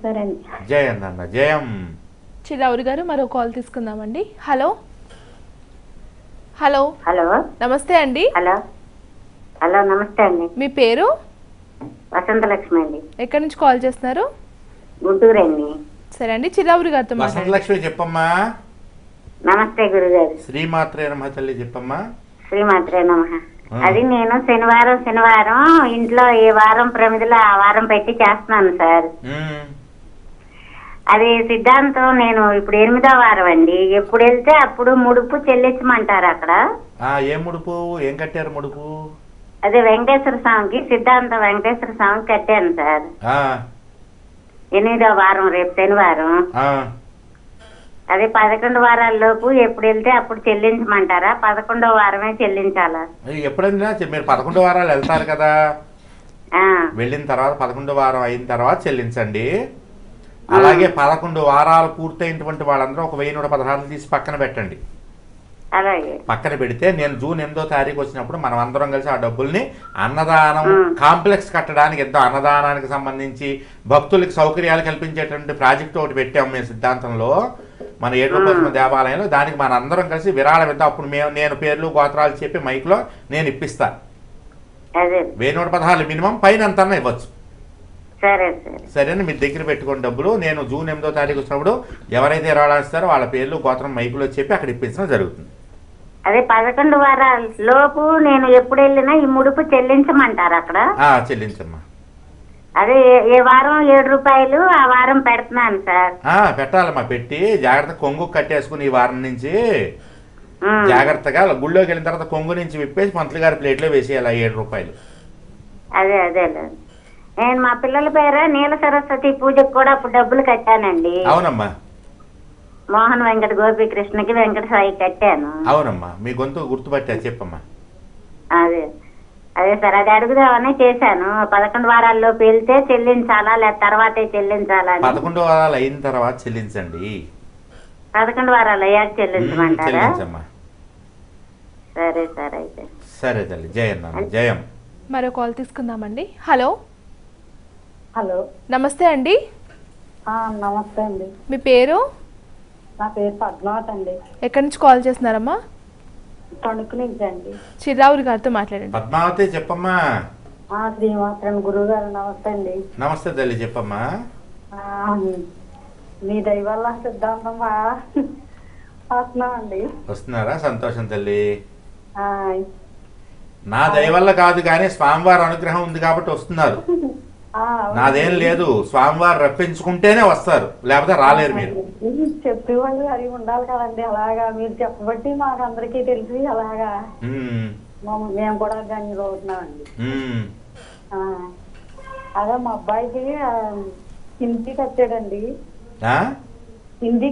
సరే అండి. జయం అన్న, జయం. చిరావురి గారు మరో కాల్ తీసుకుందామండి. హలో హలో హలో నమస్తే అండి. హలో హలో నమస్తే అండి. మీ పేరు? వసంతలక్ష్మి అండి. ఎక్కడి నుంచి కాల్ చేస్తున్నారు? గుంటూరు అండి. సరే అండి, చిరావురి గారితో వసంతలక్ష్మి చెప్పమ్మా. నమస్తే గురుగారు. శ్రీమాత్రే నమః తల్లి చెప్పమ్మా. శ్రీమాత్రే నమః. అది నేను శనివారం ఇంట్లో ఏ వారం ప్రమిదలో ఆ వారం పెట్టి చేస్తున్నాను సార్. అది సిద్ధాంతం. నేను ఇప్పుడు 8వ వారం అండి. ఎప్పుడు వెళ్తే అప్పుడు ముడుపు చెల్లించమంటారు అక్కడ. ఏ ముడుపు? ఏం కట్టారు ముడుపు? అదే వెంకటేశ్వర స్వామికి, సిద్ధాంతం వెంకటేశ్వర స్వామికి కట్టాను సార్. 8వ వారం, రేపు శనివారం. అదే 11 వారాల్లోపు ఎప్పుడు వెళ్తే అప్పుడు చెల్లించమంటారా? 11వ వారమే చెల్లించాలా? ఎప్పుడైనా మీరు 11 వారాలు వెళ్తారు కదా, వెళ్ళిన తర్వాత 11వ వారం అయిన తర్వాత చెల్లించండి. అలాగే 11 వారాలు పూర్తయినటువంటి వాళ్ళందరూ ఒక 1,116 తీసి పక్కన పెట్టండి. పక్కన పెడితే నేను జూన్ 8వ తారీఖు వచ్చినప్పుడు మనం అందరం కలిసి ఆ డబ్బుల్ని అన్నదానం కాంప్లెక్స్ కట్టడానికి, ఎంతో అన్నదానానికి సంబంధించి భక్తులకి సౌకర్యాలు కల్పించేటువంటి ప్రాజెక్ట్ ఒకటి పెట్టాము మేము సిద్ధాంతంలో, మన 7 రూపాయల దేవాలయంలో. దానికి మన అందరం కలిసి విరాళం ఇద్దాం. అప్పుడు నేను పేర్లు గోత్రాలు చెప్పి మైక్లో నేను ఇప్పిస్తా. 1,116 మినిమం, పైన అంతన్నా ఇవ్వచ్చు. సరేనా? మీ దగ్గర పెట్టుకుని డబ్బులు నేను జూన్ 8వ తారీఖు వచ్చినప్పుడు ఎవరైతే విరాళాలు ఇస్తారో వాళ్ళ పేర్లు గోత్రం మైకులో చెప్పి అక్కడ ఇప్పించడం జరుగుతుంది. అదే 11 వారాల లోపు నేను ఎప్పుడు వెళ్ళినా ఈ ముడుపు చెల్లించమంటారు అక్కడ? చెల్లించమ్మా. అదే ఏ వారం 7 రూపాయలు ఆ వారం పెడుతున్నాను సార్. పెట్టాలమ్మా. పెట్టి జాగ్రత్త కొంగు కట్టేసుకుని ఈ వారం నుంచి జాగ్రత్తగా గుళ్ళోకి వెళ్ళిన తర్వాత కొంగు నుంచి విప్పేసి పంతులు గారి ప్లేట్లో వేసేయాలి 7 రూపాయలు. అదే నేను మా పిల్లల పేర నీల సరస్వతి పూజకు కూడా అప్పుడు డబ్బులు కట్టానండి. అవునమ్మా. మోహన్ వెంకట గోపీకృష్ణకి వెంకట సాయి కట్టాను. అవునమ్మా. మీ గొంతు గుర్తుపట్టా, చెప్పమ్మా. అదే సార్, అది అడుగుదామని చేశాను. 11 వారాల్లో వెళ్తే చెల్లించాలా లేదా తర్వాతే చెల్లించాలా? 11 వారాలు అయిన తర్వాత చెల్లించండి. 11 వారాలు అయ్యాక చెల్లించమంటారా? సరే సార్, అయితే సరే తల్లి. జయం నాన్న, జయం. మరో కాల్ తీసుకుందామండి. హలో హలో నమస్తే అండి. నమస్తే అండి. మీ పేరు? నా పేరు పద్మావతి అండి. ఎక్కడి నుంచి కాల్ చేస్తున్నారమ్మా? తణుకు నుంచి అండి. చిర్రావురి గారితో మాట్లాడండి. పద్మావతి చెప్పమ్మా. శ్రీమాత్రం గురువు గారు నమస్తే అండి. నమస్తే తల్లి చెప్పమ్మా. మీ దయ వల్ల సిద్ధాంతం బాగా వస్తున్నామండి. వస్తున్నారా? సంతోషం తల్లి. నా దయ వల్ల కాదు కానీ స్వామివారి అనుగ్రహం ఉంది కాబట్టి వస్తున్నారు. నాదేం లేదు, స్వామివారు రప్పించుకుంటేనే వస్తారు, లేకపోతే రాలేరు. మీరు చెప్పేవాళ్ళు అది ఉండాలి కదండి. అలాగా మీరు చెప్పబట్టి మాకు అందరికీ తెలిసి అలాగా మేము కూడా ధన్యులు అవుతున్నామండి. అదే మా అబ్బాయికి హిందీ కట్టాడండి. హిందీ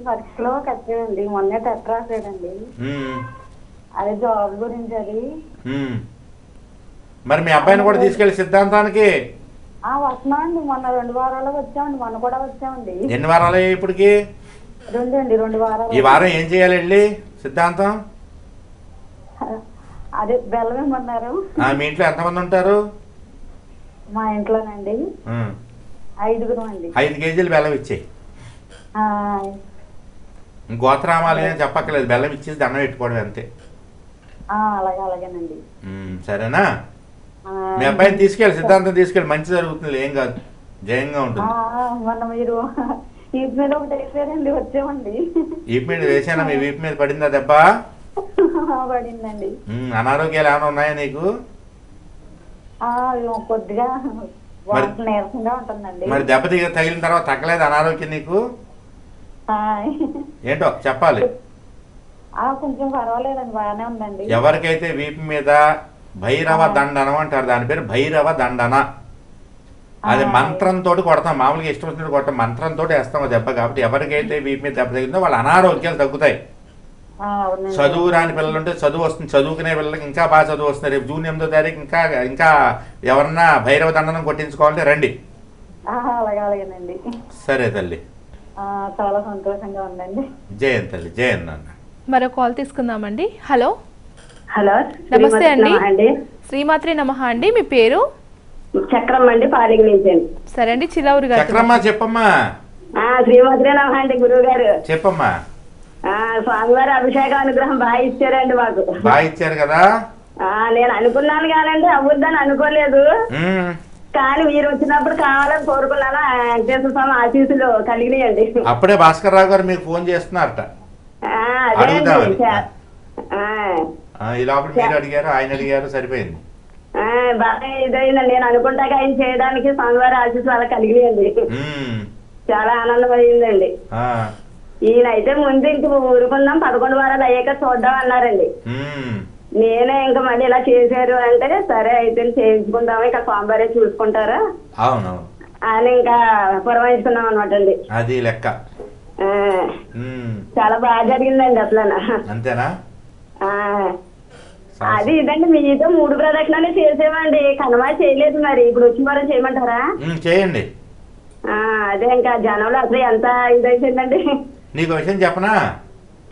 పరీక్షలో కట్టాడండి. మొన్నే టెట్ రాసాడండి. అదే జాబ్ గురించి అది. మరి మీ అబ్బాయిని కూడా తీసుకెళ్లి సిద్ధాంతానికి వస్తున్నామండి. మొన్న 2 వారాలు వచ్చామండి. మొన్న కూడా వచ్చామండి. ఎన్ని వారాలు ఇప్పటికి? 2 వారాలు. ఈ వారం ఏం చేయాలి వెళ్ళి సిద్ధాంతం? అదే బెల్లం ఇమ్మన్నారు. మీ ఇంట్లో ఎంతమంది ఉంటారు? మా ఇంట్లోనండి 5 అండి. 5 కేజీలు బెల్లం ఇచ్చేయి. గోత్రామాలు ఏం చెప్పక్కర్లేదు, బెల్లం ఇచ్చేసి దండం పెట్టుకోవడం అంతే. అలాగేనండి. సరేనా? మీ అబ్బాయిని తీసుకెళ్ళి సిద్ధాంతం తీసుకెళ్ళి, మంచి జరుగుతుంది, ఏం కాదు, జయంగా ఉంటుంది. మొన్న మీరు వీపు మీద ఒకటి వేసారండి, వచ్చామండి. వీపు మీద వేసానా? మీ వీపు మీద పడిందా దెబ్బ? పడిందండి. అనారోగ్యాలు ఏమైనా ఉన్నాయా నీకు? కొద్దిగా నీరసంగా ఉంటుందండి. మరి దెబ్బ తగిలిన తర్వాత తగ్గలేదు అనారోగ్యం నీకు? ఏంటో చెప్పాలి. కొంచెం పర్వాలేదండి, బాగానే ఉందండి. ఎవరికైతే వీపు మీద భైరవ దండనం అంటారు, దాని పేరు భైరవ దండన. అది మంత్రంతో కొడతాం, మామూలుగా ఇష్టం వచ్చినట్టు కొడతాం, మంత్రంతో వేస్తాం దెబ్బ. కాబట్టి ఎవరికైతే వీపు మీద దెబ్బ తగిలిందో వాళ్ళ అనారోగ్యాలు తగ్గుతాయి. చదువు రాని పిల్లలు ఉంటే చదువు వస్తుంది, చదువుకునే పిల్లలకి ఇంకా బాగా చదువు వస్తుంది. రేపు జూన్ 8వ తారీఖు ఇంకా ఎవరన్నా భైరవ దండనం కొట్టించుకోవాలంటే రండి. అలాగేనండి. సరే తల్లి, చాలా సంతోషంగా ఉందండి. జయన్ తల్లి, జయన్ నాన్న. మరో కాల్ తీసుకుందామండి. హలో హలో, నమస్తే అండి. శ్రీమాత్రి నమః అండి. మీ పేరు? చక్రమ్మ అండి, పాలికి నుంచి. సరే అండి, చిరావురి గారు. చక్రమ్మ చెప్పమ్మా. శ్రీమాత్రి నమః అండి, గురువు గారు చెప్పమ్మా. స్వామివారి అభిషేకం అనుగ్రహం బాగా ఇచ్చారండి మాకు. బాగా ఇచ్చారు కదా. నేను అనుకున్నాను కానండి, అవ్వద్దని అనుకోలేదు. కానీ మీరు వచ్చినప్పుడు కావాలని కోరుకున్నాను. వెంకటేశ్వర స్వామి ఆశీస్సులు కలిగినాయండి. అప్పుడే భాస్కర్ రావు గారు మీకు ఫోన్ చేస్తున్నారట. ఈ లోపల మీరు అడిగారు, ఆయన అడిగారు, సరిపోయింది. బాగా ఇదైందండి. నేను అనుకుంటాక ఆయన చేయడానికి స్వామివారి ఆశీస్సులు అలా కలిగినాయండి. చాలా ఆనందం అయిందండి. ఈయన అయితే ముందు ఇంక ఊరుకుందాం, 11 వారాలు అయ్యాక చూద్దాం అన్నారండి. నేనే ఇంకా మళ్ళీ ఇలా చేశారు అంటే సరే అయితే చేయించుకుందాం, ఇక స్వామివారే చూసుకుంటారా అని ఇంకా పురమాయించుకున్నాం అనమాట అండి. అది లెక్క. చాలా బాగా జరిగిందండి అసలు. అంతేనా? అది ఇదండి, మీతో 3 ప్రదక్షిణాలు చేసేవండి. కనుమ చేయలేదు, మరి ఇప్పుడు వచ్చిన వారం చేయమంటారా? చేయండి. అదే ఇంకా జనంలో అసలు ఎంత ఇదైందండి. నీకు విషయం చెప్పనా?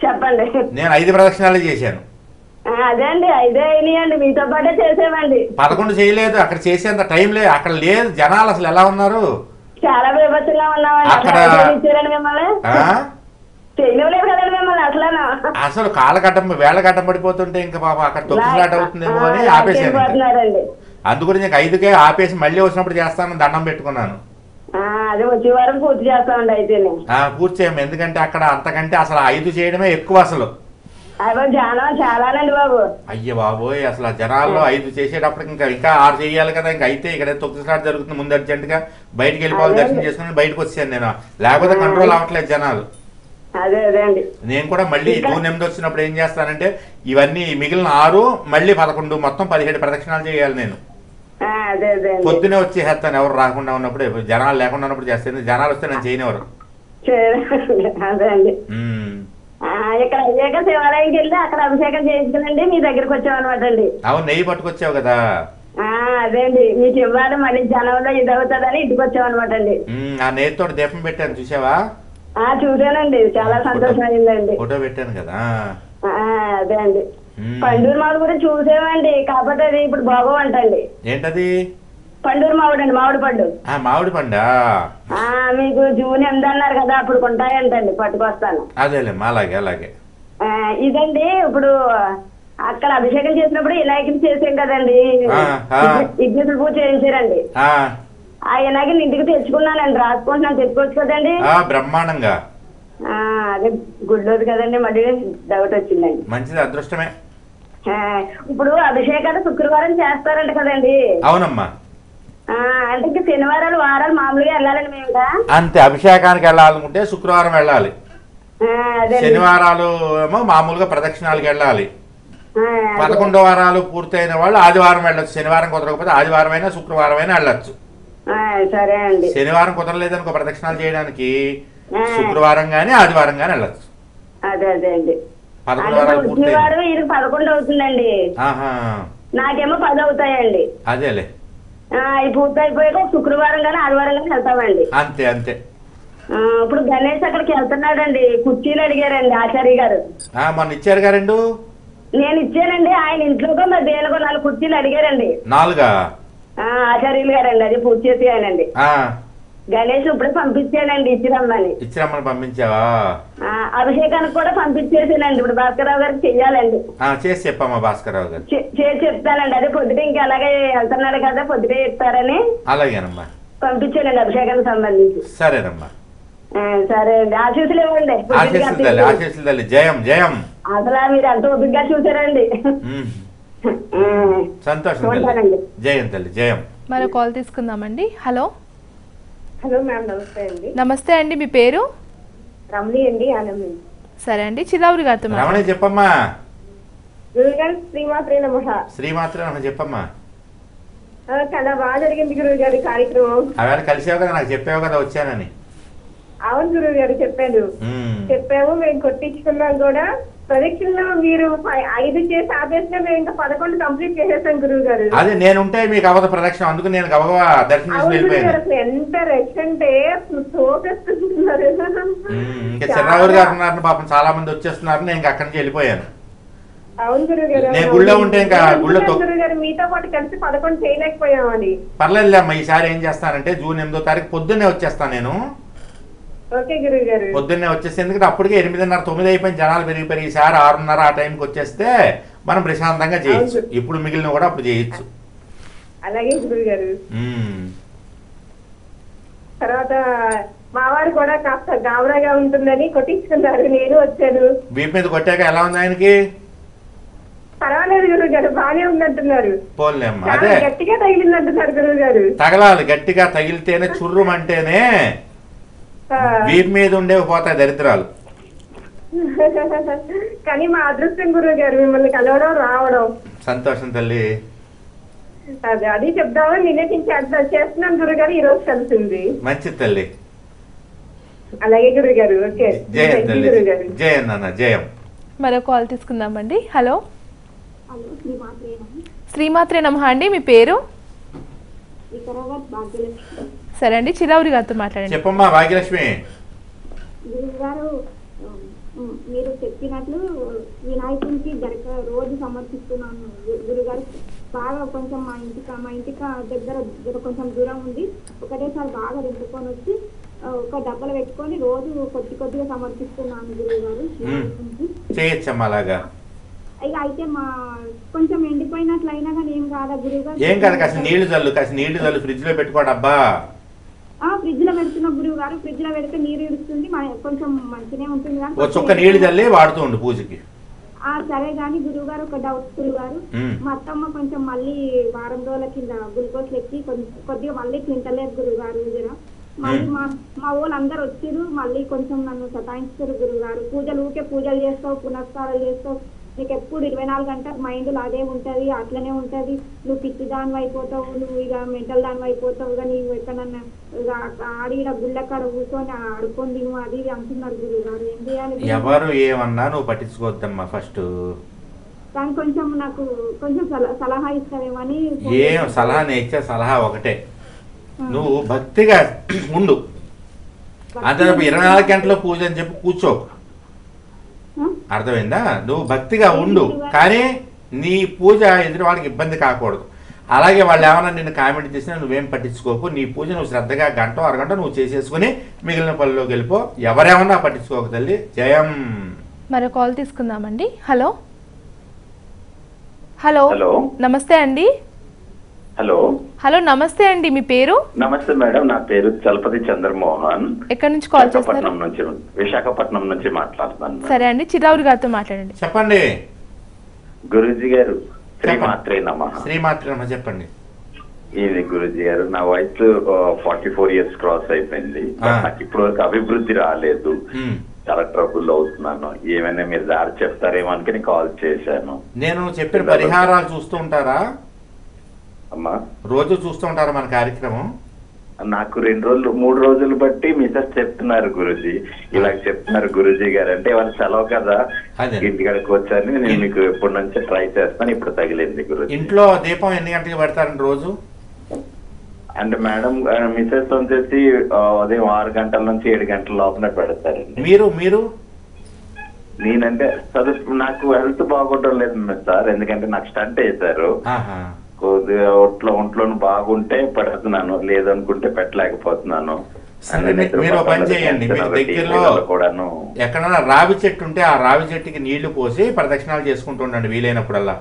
చెప్పండి. నేను 5 ప్రదక్షిణాలు చేశాను. అదే అండి, 5 అయినాయండి, మీతో పాటే చేసేవండి. 11 చేయలేదు, అక్కడ చేసేంత టైం లేదు, అక్కడ లేదు. జనాలు అసలు ఎలా ఉన్నారు? చాలా బీభత్సంగా ఉన్నామండి. ఇచ్చారండి మిమ్మల్ని, చేయలేదు కదండి మిమ్మల్ని అసలు. అసలు వేళ గడ్డం పడిపోతుంటే ఇంకా పాపం అక్కడ తొక్కి స్టార్ట్ అవుతుందేమో అని ఆపేసాను. అందుగురించి ఇంకా 5కే ఆపేసి మళ్ళీ వచ్చినప్పుడు చేస్తాను, దండం పెట్టుకున్నాను. అదే వచ్చే వారం పూర్తి చేస్తామండి. అయితే పూర్తి చేయము, ఎందుకంటే అక్కడ అంతకంటే అసలు 5 చేయడమే ఎక్కువ అసలు. జనం చాలానండి బాబు. అయ్య బాబోయ్, అసలు ఆ జనాల్లో 5 చేసేటప్పటికి ఇంకా 6 చేయాలి కదా. ఇంకా అయితే ఇక్కడ తొక్కి స్టార్ట్ జరుగుతుంది. ముందు అర్జెంట్ గా బయటకు వెళ్ళిపోవాలి, దర్శనం చేసుకుని బయటకు వచ్చాను నేను. లేకపోతే కంట్రోల్ అవ్వట్లేదు జనాలు. నేను కూడా మళ్ళీ జూన్ 8 వచ్చినప్పుడు ఏం చేస్తానంటే ఇవన్నీ మిగిలిన 6 మళ్ళీ 11 మొత్తం 17 ప్రదక్షిణాలు చేయాలి నేను. పొద్దునే వచ్చి చేస్తాను, ఎవరు రాకుండా ఉన్నప్పుడు, జనాలు లేకుండా ఉన్నప్పుడు చేస్తాను. జనాలు వస్తే నేను చేయనివ్వరు. ఇక్కడ అయ్యాక శివాలయంకి వెళ్ళి అక్కడ అభిషేకం చేయించుకునండి మీ దగ్గరకు వచ్చామన్నమాట అండి. అవును, నెయ్యి పట్టుకొచ్చావు కదా. అదే అండి, మీకు ఇవ్వాలి మళ్ళీ జనంలో ఇది అవుతుందని ఇంటికి వచ్చామన్నమాట అండి. ఆ నెయ్యితో దీపం పెట్టాను, చూసావా? చూసానండి, చాలా సంతోషం అయిందండి. ఫోటో పెట్టాను కదా. అదే అండి, పండూరు మాలు కూడా చూసామండి. కాకపోతే అది ఇప్పుడు బాగోవంటండి. ఏంటది? పండూరు మామిడి అండి, మామిడి పండు. మామిడి పండా? మీకు జూన్ 8 అన్నారు కదా, అప్పుడు ఉంటాయంటండి, పట్టుకొస్తాను. అదేలేమ్మా, అలాగే అలాగే. ఇదండి ఇప్పుడు అక్కడ అభిషేకం చేసినప్పుడు ఇలాగిని చేసాం కదండి, ఇగ్నితుల పూజ చేయించారండి. ఆ ఇలాగిని ఇంటికి తెచ్చుకున్నానండి, రాసుకుంటున్నాను, తెచ్చుకోవచ్చు కదండి? బ్రహ్మాండంగా. అదే గుడ్లోది కదండి, మళ్ళీ డౌట్ వచ్చిందండి. మంచిది, అదృష్టమే. ఇప్పుడు అభిషేకాలు శుక్రవారం చేస్తారంట కదండి? అవునమ్మా. అంటే శనివారాలు వారాలు మామూలుగా వెళ్ళాలండి మేము? అంతే, అభిషేకానికి వెళ్ళాలనుకుంటే శుక్రవారం వెళ్ళాలి, శనివారాలు ఏమో మామూలుగా ప్రదక్షిణాలకు వెళ్ళాలి. 11 వారాలు పూర్తయిన వాళ్ళు ఆదివారం వెళ్ళొచ్చు, శనివారం కుదరకపోతే ఆదివారం అయినా శుక్రవారం అయినా వెళ్ళొచ్చు. సరే అండి. శనివారం కుదరలేదనుకో ప్రదక్షిణాలు చేయడానికి శుక్రవారం గానీ ఆదివారం గానీ వెళ్ళొచ్చు. అదే అదే అండి. 11 వారాలు పూర్తయిన ఇది 11 అవుతుందండి, నాకేమో 10 అవుతాయండి. అదేలే, ఈ పూర్తి అయిపోయాక శుక్రవారం గానీ ఆదివారం గానీ వెళ్తామండి. అంతే అంతే. ఇప్పుడు గణేష్ అక్కడికి వెళ్తున్నాడండి, కుర్చీలు అడిగారండి ఆచార్య గారు. మొన్న ఇచ్చారు గారు? నేను ఇచ్చానండి, ఆయన ఇంట్లోకి మరి దేనికో 4 కుర్చీలు అడిగారండి. 4? ఆచార్యులు గారండి, అది పూర్తి చేసి ఆయనండి. గణేష్ ఇప్పుడే పంపించానండి, ఇచ్చిరమ్మని పంపించావా? అభిషేకానికి కూడా పంపించేసానండి, ఇప్పుడు భాస్కరరావు గారికి చెయ్యాలండి. చేసి చెప్పమ్మా భాస్కరరావు గారు. చేసి చెప్తానండి, అదే పొద్దుట ఇంకా అలాగే వెళ్తున్నాడు కదా, పొద్దుటే చెప్తారని. అలాగేనమ్మా, పంపించానండి అభిషేకానికి సంబంధించి. సరేనమ్మా, సరే అండి, ఆశీస్సులు ఇవ్వండి. ఆశీస్సులు, జయం జయం. అసలు మీరు ఎంత ఓపికగా చూసారండి, సంతోషం. జయం తల్లి, జయం. మరో కాల్ తీసుకుందామండి. హలో. హలో మ్యామ్, నమస్తే అండి. నమస్తే అండి, మీ పేరు? రమణి అండి, ఆనంద్. సరే అండి, చిరావురి గారితో. రమణి చెప్పమ్మా. గురుగారు శ్రీమాత్రే నమః. శ్రీమాత్రే నమః, చెప్పమ్మా. చాలా బాగా జరిగింది గురువు గారి కార్యక్రమం. అవేళ కలిసావు కదా, నాకు చెప్పావు కదా వచ్చానని. అవును గురువు గారు, చెప్పాము, మేము కొట్టించుకున్నాం కూడా. ప్రదక్షిణలో మీరు 5 చేసి ఆపేస్తే మేము ఇంకా 11 కంప్లీట్ చేసేసాం గురువు గారు. అదే నేనుంటే మీకు అవత ప్రదక్షిణ, అందుకు నేను గబగబా దర్శనం చేసి వెళ్ళిపోయాను. ఎంత రష్ అంటే సోకేస్తున్నారు. ఇంకా చిరావురు గారు ఉన్నారు పాపం, చాలా మంది వచ్చేస్తున్నారు, నేను ఇంకా అక్కడి నుంచి వెళ్ళిపోయాను. అవును గురువు గారు, నేను గుళ్ళో ఉంటే ఇంకా గుళ్ళతో మీతో పాటు కలిసి 11 చేయలేకపోయామని. పర్లేదు అమ్మా, ఈసారి ఏం చేస్తానంటే జూన్ 8వ తారీఖు పొద్దున్నే వచ్చేస్తాను నేను. పొద్దున్నే వచ్చేసి, ఎందుకంటే అప్పటికే 8:30, 9 అయిపోయిన జనాలు పెరిగిపోయి, ఈసారి 6:30 ఆ టైంకి వచ్చేస్తే మనం ప్రశాంతంగా చేయొచ్చు. ఇప్పుడు మిగిలిన కూడా అప్పుడు చేయొచ్చు. అలాగే గురువు గారు. తర్వాత మా వారు కూడా కాస్త గాబరాగా ఉంటుందని కొట్టించుకున్నారు, నేను వచ్చాను. వీపు మీద కొట్టాక ఎలా ఉంది ఆయనకి? పర్వాలేదు గురువు గారు, బాగానే ఉందంటున్నారు. పోలేమ్మా, అదే గట్టిగా తగిలిందంటున్నారు గురువు గారు. తగలాలి, గట్టిగా తగిలితేనే చుర్రుమంటేనే వీపు మీద ఉండేవి పోతాయి దరిద్రాలు. కానీ మా అదృష్టం గురువు గారు మిమ్మల్ని కలవడం, రావడం. సంతోషం తల్లి. అది చెప్దామని నిన్నటి చేస్తున్నాను గురువు గారు, ఈ రోజు కలిసింది. మంచిది తల్లి. అలాగే గురువు గారు. ఓకే, జయం తల్లి, జయం నాన్న, జయం. మరో కాల్ తీసుకుందామండి. హలో. శ్రీమాత్రే నమః అండి, మీ పేరు? సరే అండి, చిరావురి గారితో మాట్లాడండి. చెప్పమ్మా భాగ్యలక్ష్మి. గురుగారు, మీరు చెప్పినట్లు వినాయకునికి రోజు సమర్పిస్తున్నాను గురుగారు. బాగా కొంచెం మా ఇంటికి దగ్గర కొంచెం దూరం ఉంది, ఒకటేసారి బాగా దింపుకొని వచ్చి ఒక డబ్బలు పెట్టుకొని రోజు కొద్దిగా సమర్పిస్తున్నాను గురుగారు. చేయొచ్చమ్మా అలాగా. అయితే మా కొంచెం ఎండిపోయినట్లు అయినా కానీ ఏం కాదా గురుగారు? ఏం కాదు, కాస్త నీళ్లు చల్లు, ఫ్రిడ్జ్ లో పెట్టుకోండి. అబ్బా, ఫ్రిడ్జ్ లో పెడుతున్నా గురువు గారు, ఫ్రిడ్జ్ లో పెడితే నీరు ఇడుస్తుంది, కొంచెం మంచినే ఉంటుంది. చుక్క నీళ్లు చల్లి వాడుతూ ఉండు పూజకి. సరే గాని గురువు గారు, ఒక డౌట్ గురువు గారు. మా అత్తమ్మ కొంచెం మళ్ళీ వారం రోజుల కింద గ్లూకోజ్ ఎక్కి కొద్దిగా మళ్ళీ తింటలేదు గురువు గారు. మళ్ళీ మా వాళ్ళు అందరు వచ్చిరు, మళ్ళీ కొంచెం నన్ను సతాయించారు గురువు గారు. పూజలు చేస్తావు, పునస్కారాలు చేస్తావు, నీకు ఎప్పుడు 24 గంటలు మైండ్ లాగే ఉంటది, అట్లనే ఉంటది, నువ్వు పిచ్చి దాని అయిపోతావు, నువ్వు ఇక మెంటల్ దాని అయిపోతావు, ఇక నీవు ఎక్కడన్నా ఆడిడ గుళ్ళక్కడ కూర్చొని ఆడుకొని నువ్వు అది అంటున్నారు గురువు గారు. ఏం చేయాలి? ఎవరు ఏమన్నా నువ్వు పట్టించుకోవద్దమ్మా. ఫస్ట్ కానీ కొంచెం నాకు కొంచెం సలహా ఇస్తావేమని. ఏం సలహా? నేను ఇచ్చే సలహా ఒకటే, నువ్వు భక్తిగా ఉండు. అంతే 24 గంటల పూజ అని చెప్పి కూర్చో, అర్థమైందా? నువ్వు భక్తిగా ఉండు, కానీ నీ పూజ ఎదురు వాళ్ళకి ఇబ్బంది కాకూడదు. అలాగే వాళ్ళు ఏమైనా నిన్ను కామెంట్ చేసినా నువ్వేం పట్టించుకోకు. నీ పూజ నువ్వు శ్రద్ధగా గంట అరగంట నువ్వు చేసేసుకుని మిగిలిన పనుల్లోకి వెళ్ళిపో. ఎవరేమన్నా పట్టించుకోక తల్లి. జయం. మరో కాల్ తీసుకుందామండి. హలో హలో నమస్తే అండి. హలో నమస్తే అండి, మీ పేరు? నమస్తే మేడం, నా పేరు చలపతి చంద్రమోహన్. ఎక్కడి నుంచి కాల్ చేస్తున్నారు? విశాఖపట్నం నుంచి మాట్లాడుతున్నాను. సరే అండి, చిరావురి గారితో మాట్లాడండి. చెప్పండి గురూజీ గారు. శ్రీమాత్రే నమః. శ్రీమాత్రే నమః. చెప్పండి. ఇది గురూజీ గారు, నా వయసు 44 years క్రాస్ అయిపోయింది. నాకు ఇప్పటి వరకు అభివృద్ధి రాలేదు. చాలా ట్రబుల్ అవుతున్నాను. ఏమైనా మీరు దారి చెప్తారేమో అనుకుని కాల్ చేశాను. నేను చెప్పిన పరిహారాలు చూస్తూ ఉంటారా అమ్మా? రోజు చూస్తూ ఉంటారా మన కార్యక్రమం? నాకు 2 రోజులు 3 రోజులు బట్టి మిసెస్ చెప్తున్నారు గురూజీ, ఇలా చెప్తున్నారు గురూజీ గారు. అంటే వాళ్ళు సెలవు కదా, ఇంటికాడికి వచ్చాను. నేను మీకు ఎప్పటి నుంచో ట్రై చేస్తాను, ఇప్పుడు తగిలింది గురూజీ. ఇంట్లో దీపం ఎన్ని గంటలకు పెడతారండి రోజు? అంటే మేడం మిసెస్ వచ్చేసి ఉదయం 6 గంటల నుంచి 7 గంటల లోపల పెడతారండి. మీరు నేనంటే చదువు, నాకు హెల్త్ బాగుండడం లేదు సార్. ఎందుకంటే నాకు స్టంట్ వేశారు. కొద్దిగా ఒంట్లో బాగుంటే పెడుతున్నాను, లేదనుకుంటే పెట్టలేకపోతున్నాను. మీరు పని చేయండి, మీరు దగ్గరలో ఎక్కడైనా రావి చెట్టు ఉంటే ఆ రావి చెట్టుకి నీళ్లు పోసి ప్రదక్షిణాలు చేసుకుంటూ ఉండండి వీలైనప్పుడల్లా.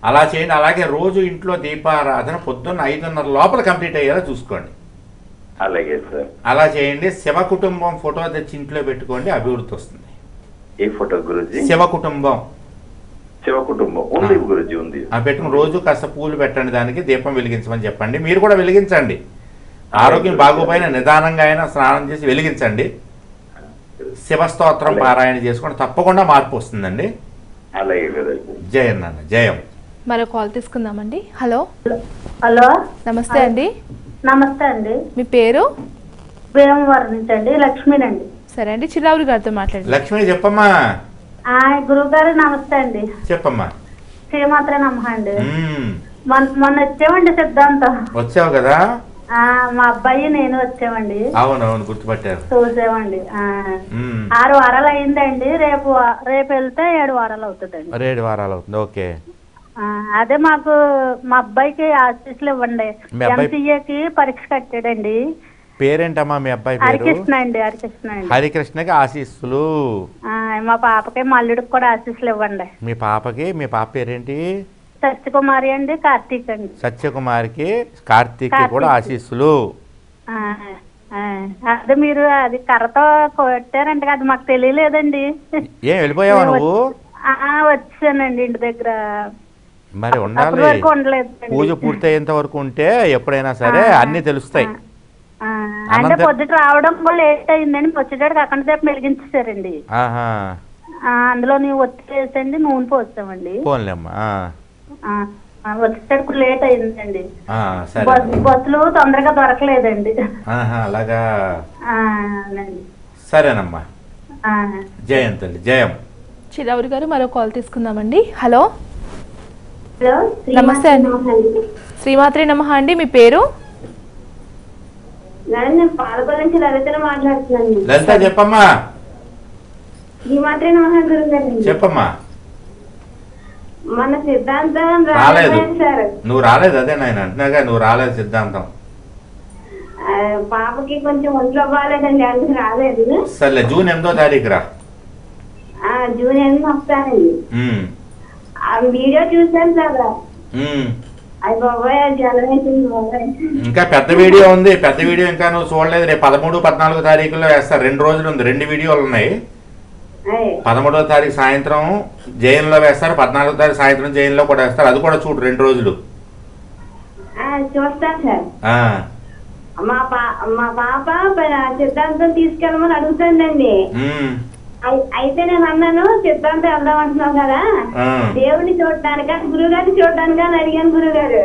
అలా చేయండి. అలాగే రోజు ఇంట్లో దీపారాధన పొద్దున్న 5:30 లోపల కంప్లీట్ అయ్యేలా చూసుకోండి. అలాగే సార్. అలా చేయండి. శివ కుటుంబం ఫోటో తెచ్చి ఇంట్లో పెట్టుకోండి, అభివృద్ధి వస్తుంది. ఏ ఫోటో గురూజీ? శివ కుటుంబం. శివ కుటుంబం ఉంది గురూజీ, ఉంది. పెట్టుకుని రోజు కాస్త పూలు పెట్టండి, దానికి దీపం వెలిగించమని చెప్పండి. మీరు కూడా వెలిగించండి. ఆరోగ్యం బాగోపోయినా నిదానంగా అయినా స్నానం చేసి వెలిగించండి. శివస్తోత్రం పారాయణ చేసుకోండి, తప్పకుండా మార్పు వస్తుందండి. జయం నాన్న, జయం. మరో కాల్ తీసుకుందామండి. హలో హలో నమస్తే అండి. నమస్తే అండి. మీ పేరు? భీమవరం నుంచి అండి, లక్ష్మీనండి. సరే అండి, చిరావురి గారితో మాట్లాడండి. లక్ష్మి చెప్పమ్మా. గురువు గారు నమస్తే అండి. చెప్పమ్మా. శ్రీమాత్రే నమః అండి. మొన్న వచ్చామండి సిద్ధాంతం. వచ్చావు కదా? మా అబ్బాయి నేను వచ్చామండి. అవునవును, గుర్తుపట్టారు. చూసామండి. 6 వారాలు అయిందండి. రేపు వెళ్తే 7 వారాలు అవుతుందండి. 7 వారాలు అవుతుంది. ఓకే. అదే మాకు మా అబ్బాయికి ఆశీస్సులు ఇవ్వండి. ఎంసీఏకి పరీక్ష కట్టాడండి. పేరేంటమ్మా మీ అబ్బాయి పేరు? హరికృష్ణ అండి. హరికృష్ణ అండి. హరికృష్ణకి ఆశీస్సులు. మా పాపకి మల్లుడికి కూడా ఆశీస్సులు ఇవ్వండి. మీ పాపకి? మీ పాప పేరేంటి? సత్యకుమారి అండి, కార్తీక్ అండి. సత్యకుమారికి కార్తీక్ కూడా ఆశీస్సులు. అదే మీరు అది కర్రతో కొట్టారంట కదా, మాకు తెలియలేదండి. ఏం వెళ్ళిపోయావా నువ్వు? వచ్చానండి ఇంటి దగ్గర. మరి ఉండాలి, పూజ పూర్తయ్యేంత వరకు ఉంటే ఎప్పుడైనా సరే అన్ని తెలుస్తాయి. అంటే పొద్దుట రావడం కూడా లేట్ అయిందండి. వచ్చేటప్పుడు అక్కడ సేపు వెలిగించేసారండి. అందులో నీవు ఒత్తి వేసండి, నూనె పోస్తామండి. వచ్చేటప్పుడు లేట్ అయిందండి. బస్సులు తొందరగా దొరకలేదండి. అలాగా. సరేనమ్మా, జయం తల్లి, జయం. చిరావురి గారు మరో కాల్ తీసుకుందామండి. హలో నమస్తే అండి. శ్రీమాత్రే నమః అండి. మీ పేరు? పాలకొల నుంచి లలితను మాట్లాడుతున్నాను. లలిత చెప్పమ్మా. శ్రీమాత్రే నమః గురుగారు. చెప్పమ్మా. మన సిద్ధాంతం రాలేదు. నువ్వు రాలేదు, అదే నేను అంటున్నాగా, నువ్వు రాలేదు సిద్ధాంతం. పాపకి కొంచెం ఒంట్లో బాగాలేదండి, అందుకు రాలేదు. సరే, జూన్ 8వ తారీఖు రా. జూన్ 8 వస్తానండి. ఆ వీడియో చూసాను కదా, అది బాబాయ్ ఇంకా పెద్ద వీడియో ఉంది. పెద్ద వీడియో ఇంకా నువ్వు చూడలేదు. రేపు 13, 14 తారీఖుల్లో వేస్తారు. 2 రోజులు ఉంది, 2 వీడియోలు ఉన్నాయి. 13వ తారీఖు సాయంత్రం జైల్లో వేస్తారు, 14వ తారీఖు సాయంత్రం జైల్లో కూడా వేస్తారు. అది కూడా చూడు, 2 రోజులు చూస్తాను సార్. మా పాప సిద్ధాంతం తీసుకెళ్ళమని అడుగుతుందండి. అయితే నేను అన్నాను, సిద్ధాంతం వెళ్దాం అంటున్నావు కదా, దేవుడిని చూడటానికా గురువు గారిని చూడటానికా అని అడిగాను. గురువు గారు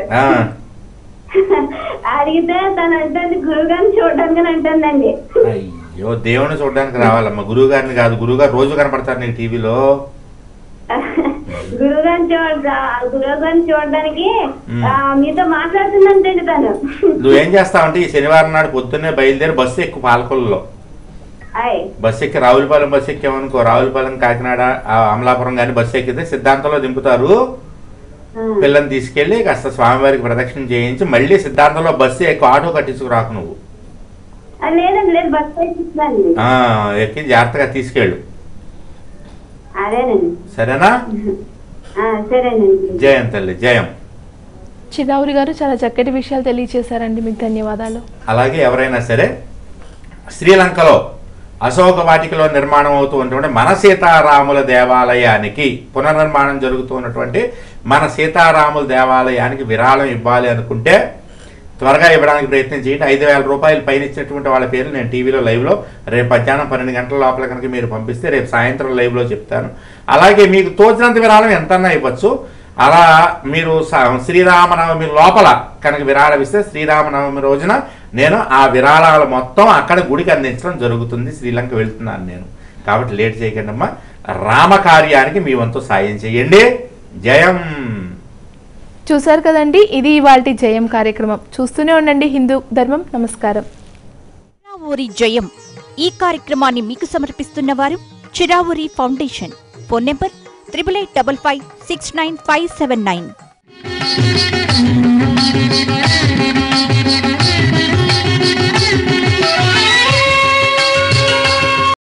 అడిగితే తను అంటే గురువు గారిని చూడటానికి అంటుందండి. అయ్యో, దేవుడిని చూడడానికి రావాలమ్మా, గురువు గారిని కాదు. గురువు గారు రోజు కనపడతారు నీకు టీవీలో. గురువు గారిని చూడడానికి మీతో మాట్లాడుతుందంటండి తను. నువ్వేం చేస్తావంటే ఈ శనివారం నాడు పొద్దున్నే బయలుదేరి బస్సు ఎక్కువ పాలకొల్లలో. బస్సు ఎక్కి రావులపాలెం బస్సు ఎక్కామనుకో, రావులపాలెం, కాకినాడ, అమలాపురం కానీ బస్సు ఎక్కితే సిద్ధాంతంలో దింపుతారు. పిల్లని తీసుకెళ్లి కాస్త స్వామివారికి ప్రదక్షిణ చేయించి మళ్ళీ సిద్ధాంతంలో బస్సు ఎక్కి ఆటో కట్టించుకురాకు నువ్వు. లేదండి లేదు, బస్ ఇస్తానండి. ఎక్కి జాగ్రత్తగా తీసుకెళ్ళు. అదేనండి. సరేనా? సరేనండి. జయం తల్లి, జయం. చిరావురి గారు చాలా చక్కటి విషయాలు తెలియజేశారండి, మీకు ధన్యవాదాలు. అలాగే ఎవరైనా సరే శ్రీలంకలో అశోక వాటికలో నిర్మాణం అవుతూ ఉన్నటువంటి మన సీతారాముల దేవాలయానికి పునర్నిర్మాణం జరుగుతూ ఉన్నటువంటి మన సీతారాముల దేవాలయానికి విరాళం ఇవ్వాలి అనుకుంటే త్వరగా ఇవ్వడానికి ప్రయత్నం చేయండి. 5,000 రూపాయలు పైన ఇచ్చినటువంటి వాళ్ళ పేర్లు నేను టీవీలో లైవ్లో రేపు మధ్యాహ్నం 12 గంటల లోపల కనుక మీరు పంపిస్తే రేపు సాయంత్రం లైవ్లో చెప్తాను. అలాగే మీకు తోచినంత విరాళం ఎంతన్నా ఇవ్వచ్చు. అలా మీరు శ్రీరామనవమి లోపల కనుక విరాళం ఇస్తే శ్రీరామనవమి రోజున నేను ఆ విరాళాలు మొత్తం అక్కడ గుడికి అందించడం జరుగుతుంది. శ్రీలంక వెళ్తున్నాను నేను, కాబట్టి లేట్ చేయకండి అమ్మా. రామకార్యానికి మీ వంతు సాయం చేయండి. జయం. చూశారు కదండి, ఇది ఇవాల్టి జయం కార్యక్రమం. చూస్తూనే ఉండండి హిందూ ధర్మం. నమస్కారం. చిరావూరి జయం ఈ కార్యక్రమాన్ని మీకు సమర్పిస్తున్న వారు చిరావూరి ఫౌండేషన్. Phone number 8855 69579.